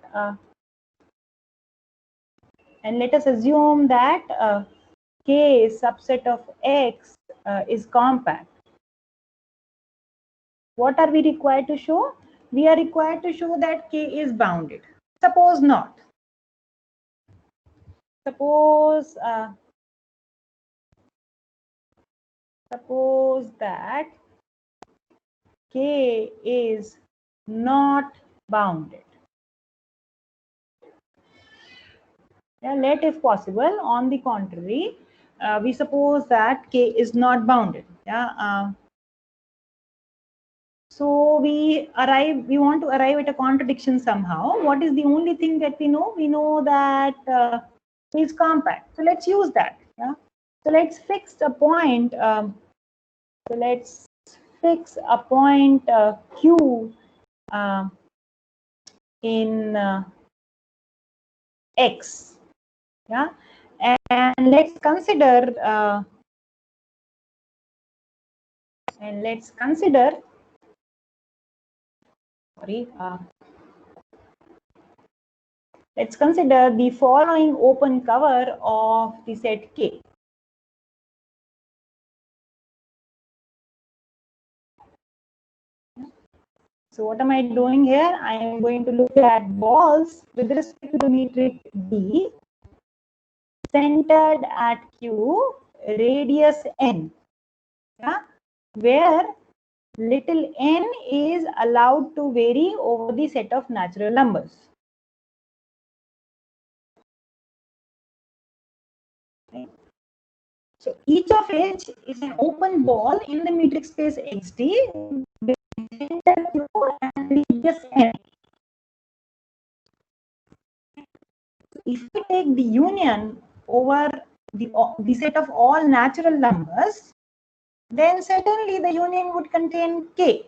and let us assume that K subset of X is compact. What are we required to show? We are required to show that K is bounded. Suppose not. Suppose that K is not bounded. Yeah, let if possible. On the contrary, we suppose that K is not bounded. Yeah. So we want to arrive at a contradiction somehow. What is the only thing that we know? We know that K is compact. So let's use that. Yeah. So let's fix a point. So let's fix a point Q in X. Yeah, and let's consider sorry, let's consider the following open cover of the set K. So what am I doing here? I am going to look at balls with respect to the metric D, centered at Q, radius N, yeah, where little n is allowed to vary over the set of natural numbers. Okay. So each of which is an open ball in the metric space XD with center Q and radius N. If we take the union over the set of all natural numbers, then certainly the union would contain K.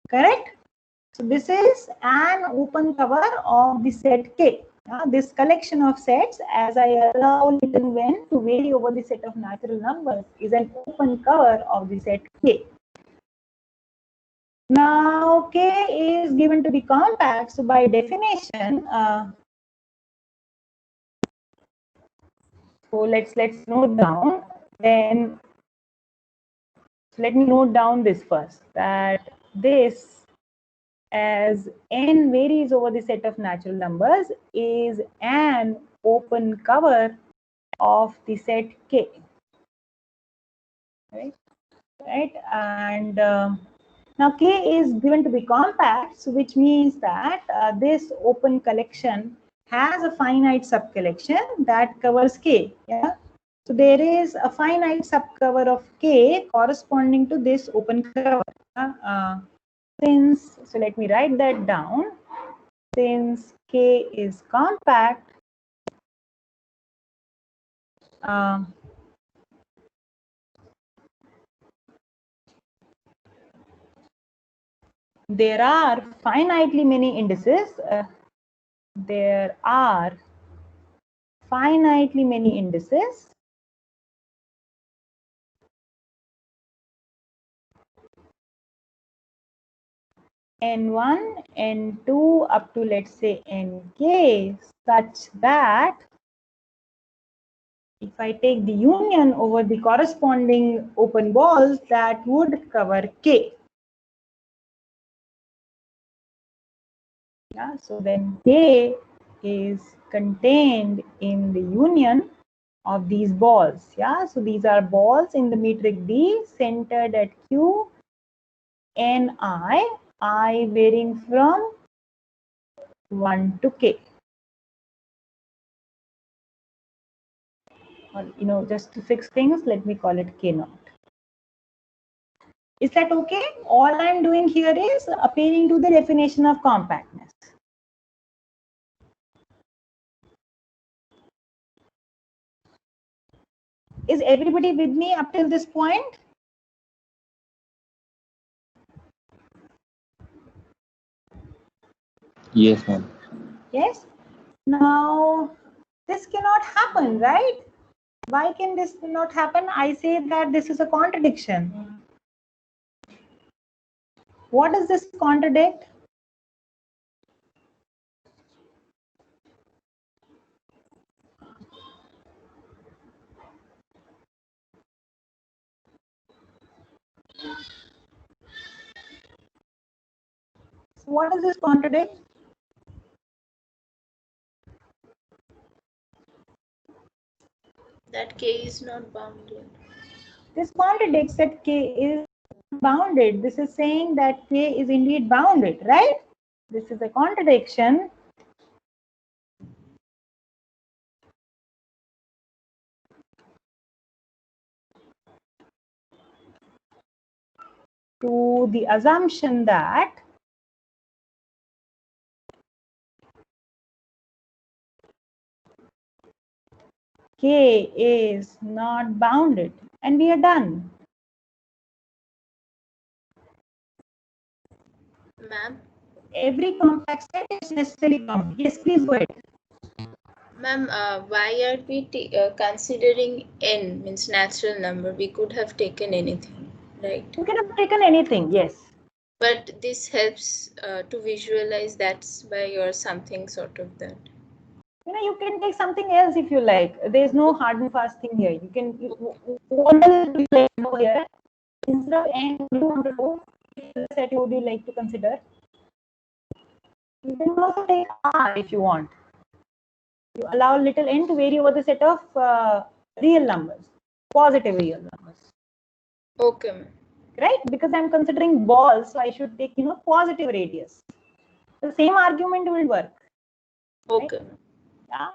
Correct? So this is an open cover of the set K. This collection of sets, as I allow little n to vary over the set of natural numbers, is an open cover of the set K. Now K is given to be compact, so by definition, so let's note down. Then let me note down this first, that this, as n varies over the set of natural numbers, is an open cover of the set K. Right? And now K is given to be compact, so which means that this open collection has a finite subcollection that covers K. Yeah. So there is a finite subcover of K corresponding to this open cover. So let me write that down. Since K is compact, there are finitely many indices. There are finitely many indices n1, n2 up to, let's say, nk, such that if I take the union over the corresponding open balls, that would cover K. Yeah, so then K is contained in the union of these balls. Yeah, so these are balls in the metric D centered at Q, N, I varying from 1 to K. Or, just to fix things, let me call it K naught. Is that okay? All I'm doing here is appealing to the definition of compactness. Is everybody with me up till this point? Yes, ma'am. Yes. Now, this cannot happen, right? Why can this not happen? I say that this is a contradiction. What does this contradict? So what does this contradict? That K is not bounded. This contradicts that K is bounded. This is saying that K is indeed bounded, right? This is a contradiction. To the assumption that K is not bounded, and we are done. Ma'am? Every compact set is necessarily bounded. Yes, please go ahead. Ma'am, why are we considering n means natural number? We could have taken anything, right? You can have taken anything, yes. But this helps to visualize that's by or something sort of that. You can take something else if you like. There's no hard and fast thing here. You can, what else do you like to do here? Instead of n, what do you want to do? Which set would you like to consider? You can also take r if you want. You allow little n to vary over the set of real numbers, positive real numbers. Okay, ma'am. Right? Because I'm considering balls, so I should take, positive radius. The same argument will work. Okay. Right?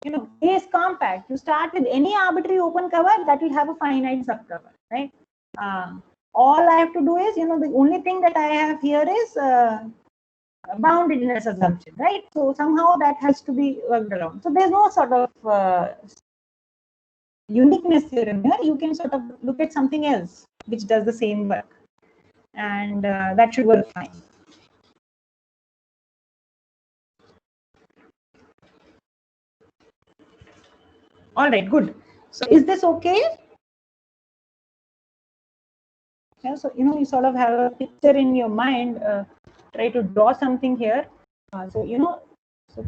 Yeah. A is compact. You start with any arbitrary open cover that will have a finite subcover, right? All I have to do is, the only thing that I have here is boundedness assumption, right? So somehow that has to be worked around. So there's no sort of uniqueness here and there. You can sort of look at something else which does the same work, and that should work fine. All right, good. So is this okay? Yeah, so you sort of have a picture in your mind. Try to draw something here. So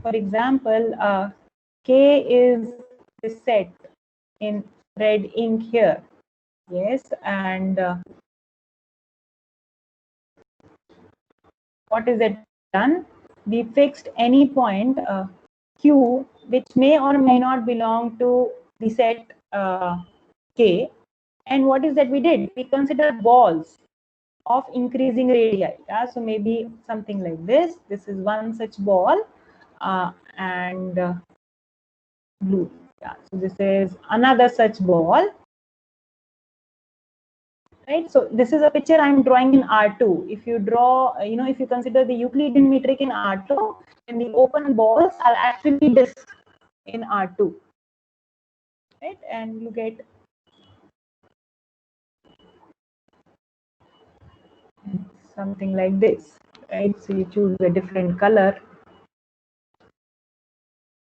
for example, K is the set in red ink here. Yes, and what is it done? We fixed any point Q which may or may not belong to the set K. And what is that we did? We considered balls of increasing radii. Yeah? So maybe something like this. This is one such ball, and blue. Yeah. So this is another such ball. Right. So this is a picture I'm drawing in R2. If you draw, if you consider the Euclidean metric in R2, then the open balls are actually disks in R2. Right. And you get something like this. Right. So you choose a different color.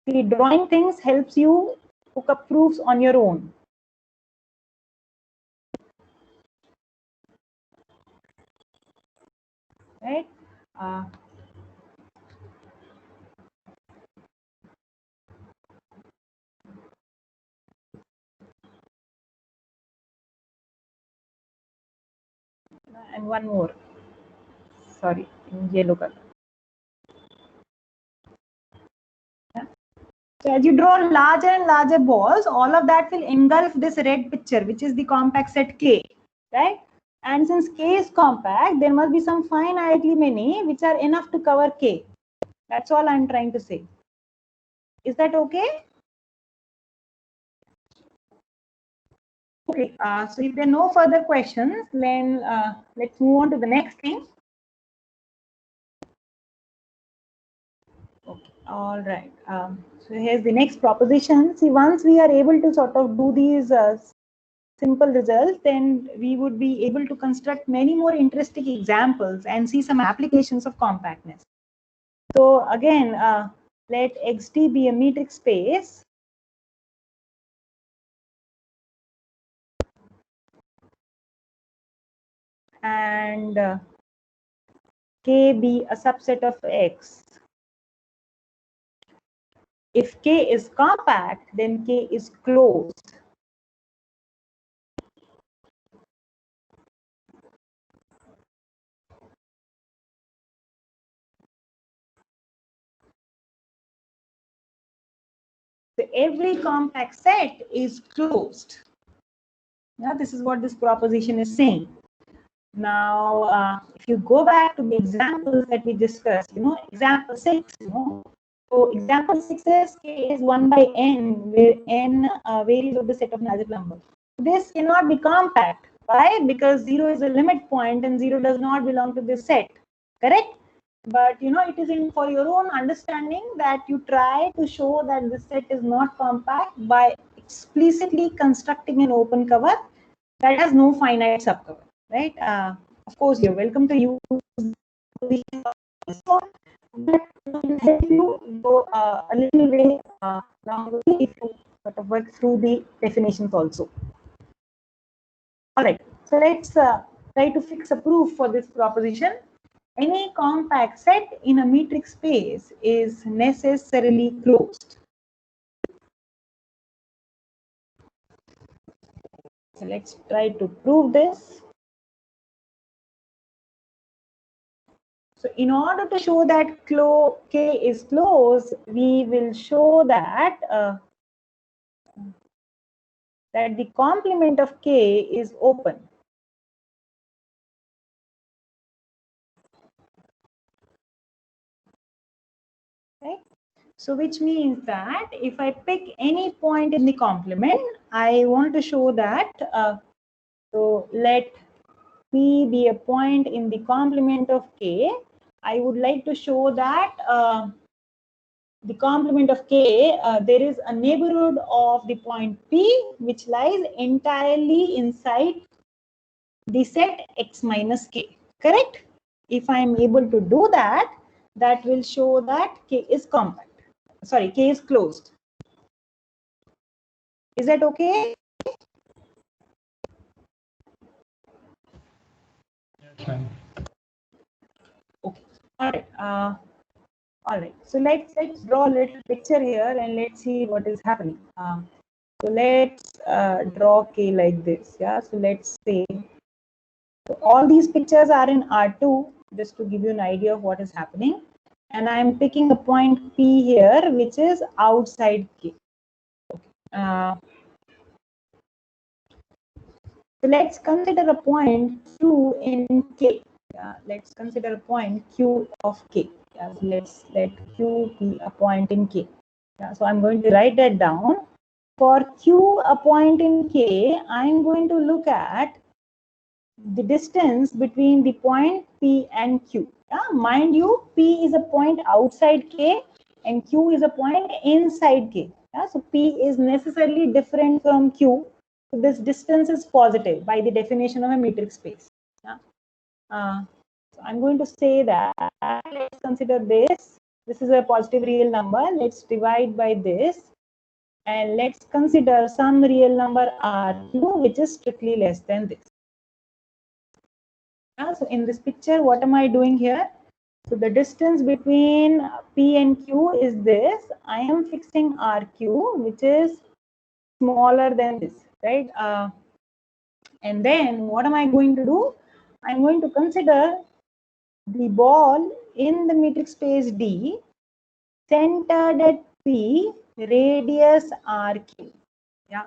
See, drawing things helps you hook up proofs on your own. Right. And one more. Sorry, in yellow color. So as you draw larger and larger balls, all of that will engulf this red picture, which is the compact set K, right? And since K is compact, there must be some finitely many which are enough to cover K. That's all I'm trying to say. Is that okay? Okay, so if there are no further questions, then let's move on to the next thing. Okay, all right. So here's the next proposition. See, once we are able to sort of do these simple results, then we would be able to construct many more interesting examples and see some applications of compactness. So again, let Xt be a metric space and K be a subset of X. If K is compact, then K is closed. So every compact set is closed. Now, this is what this proposition is saying. Now, if you go back to the examples that we discussed, example 6, so example 6 is K is 1 by n, where n varies of the set of natural numbers. This cannot be compact. Why? Because 0 is a limit point and 0 does not belong to this set. Correct? But it is for your own understanding that you try to show that the set is not compact by explicitly constructing an open cover that has no finite subcover, right? Of course, you're welcome to use this one, that will help you go a little way along the way if you sort of work through the definitions also. All right, so let's try to fix a proof for this proposition. Any compact set in a metric space is necessarily closed. So let's try to prove this. So in order to show that K is closed, we will show that that the complement of K is open. Okay. So which means that if I pick any point in the complement, I want to show that, so let P be a point in the complement of K. I would like to show that the complement of K, there is a neighborhood of the point P which lies entirely inside the set X minus K, correct? If I am able to do that, that will show that K is compact. Sorry, K is closed. Is that okay? Yes, ma'am. Okay. All right. All right. So let's draw a little picture here and let's see what is happening. So let's draw K like this. Yeah. So let's say, so all these pictures are in R2, just to give you an idea of what is happening. And I'm picking a point P here, which is outside K. Okay. So let's consider a point Q in K. Let's consider a point Q of K. So let's let Q be a point in K. So I'm going to write that down. For Q a point in K, I'm going to look at the distance between the point P and Q. Mind you, P is a point outside K and Q is a point inside K. So P is necessarily different from Q. So this distance is positive by the definition of a metric space. So I'm going to say that, let's consider this. This is a positive real number. Let's divide by this. And let's consider some real number R2, which is strictly less than this. So in this picture, what am I doing here? So the distance between P and Q is this. I am fixing RQ, which is smaller than this, right? And then what am I going to do? I'm going to consider the ball in the metric space D, centered at P, radius RQ. Yeah.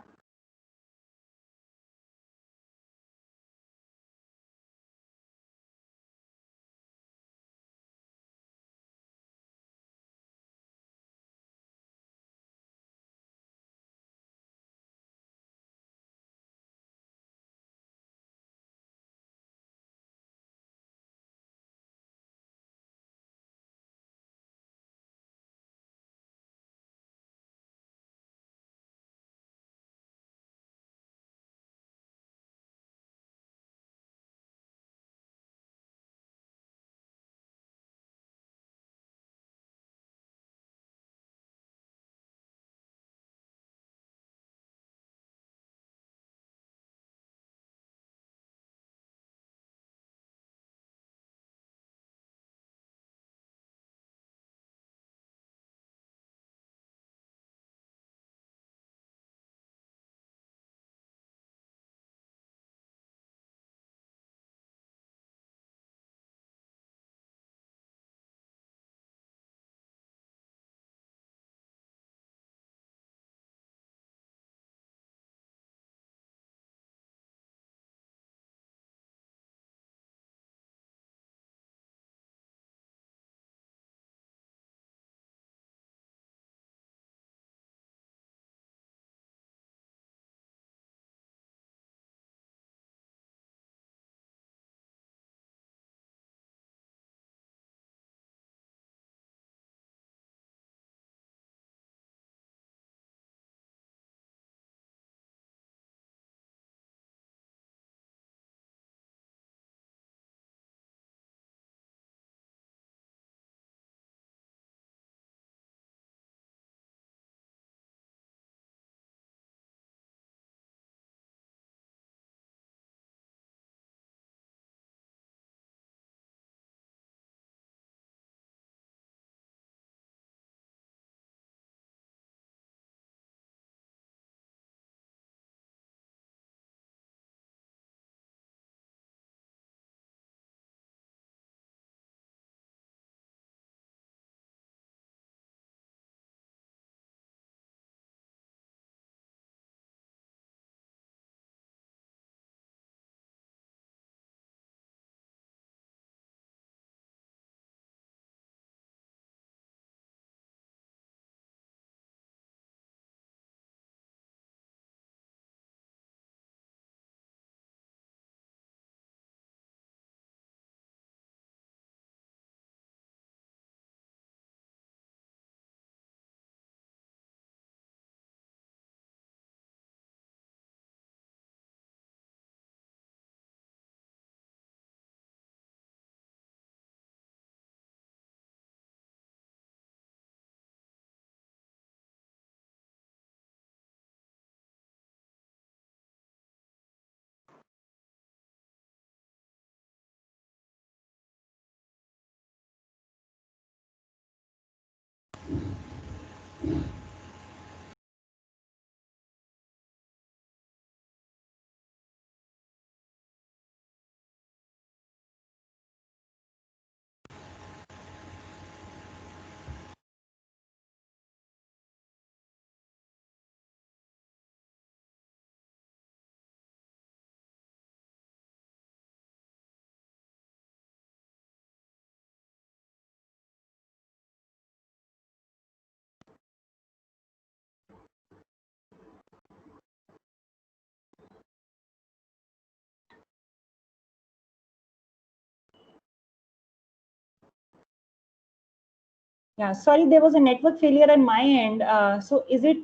Yeah, sorry, there was a network failure on my end. So is it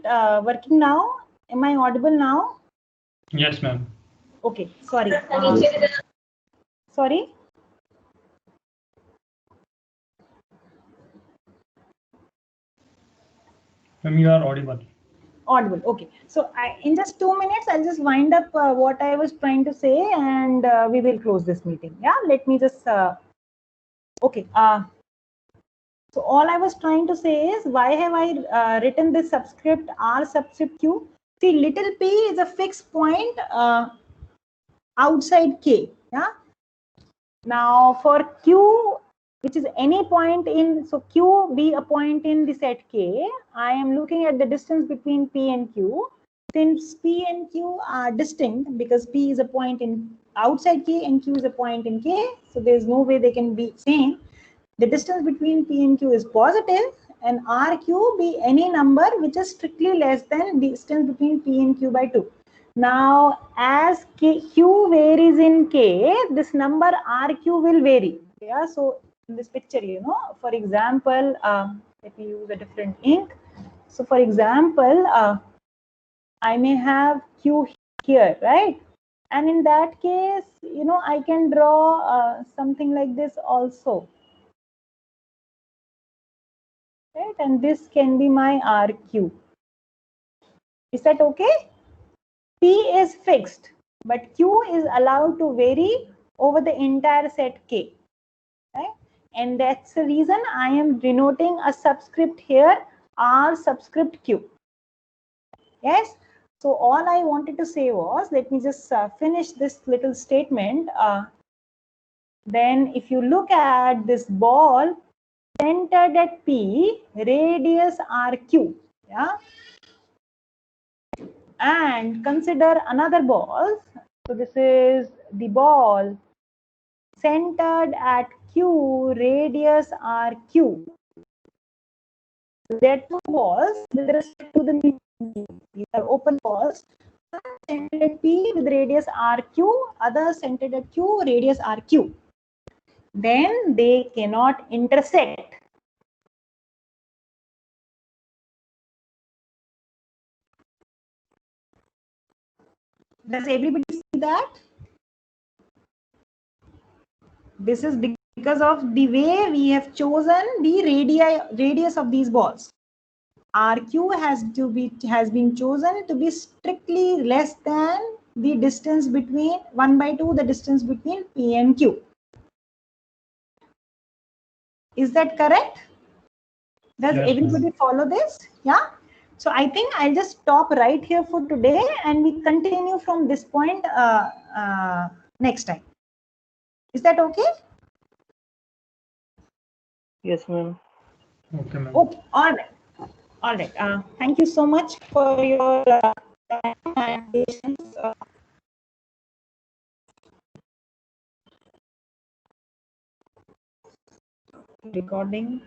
working now? Am I audible now? Yes, ma'am. Okay, sorry. Sorry. Ma'am, you are audible. Audible. Okay. So in just 2 minutes, I'll just wind up what I was trying to say, and we will close this meeting. Yeah. Let me just. Okay. So all I was trying to say is, why have I written this subscript R subscript Q? See, little p is a fixed point outside K. Yeah. Now for Q, which is any point in, so Q be a point in the set K, I am looking at the distance between P and Q. Since P and Q are distinct, because P is a point in outside K and Q is a point in K, so there's no way they can be same. The distance between P and Q is positive, and RQ be any number which is strictly less than the distance between P and Q by 2. Now, as Q varies in K, this number RQ will vary. Yeah, so in this picture, for example, let me use a different ink. So for example, I may have Q here, right? And in that case, I can draw something like this also. Right? And this can be my RQ. Is that okay? P is fixed, but Q is allowed to vary over the entire set K. Right? And that's the reason I am denoting a subscript here, R subscript Q. Yes. So all I wanted to say was, let me just finish this little statement. Then if you look at this ball centered at P, radius RQ. Yeah. And consider another ball. So this is the ball centered at Q, radius RQ. So there are two balls with respect to the medium. These are open balls. Centered at P with radius RQ, other centered at Q, radius RQ. Then they cannot intersect. Does everybody see that? This is because of the way we have chosen the radius of these balls. RQ has been chosen to be strictly less than the distance between 1/2, the distance between P and Q. Is that correct? Does everybody follow this? Yeah. So I think I'll just stop right here for today, and we continue from this point next time. Is that okay? Yes, ma'am. Okay, ma'am. Okay. All right. All right. Thank you so much for your time and patience. Recording.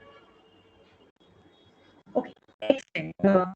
Okay. Excellent.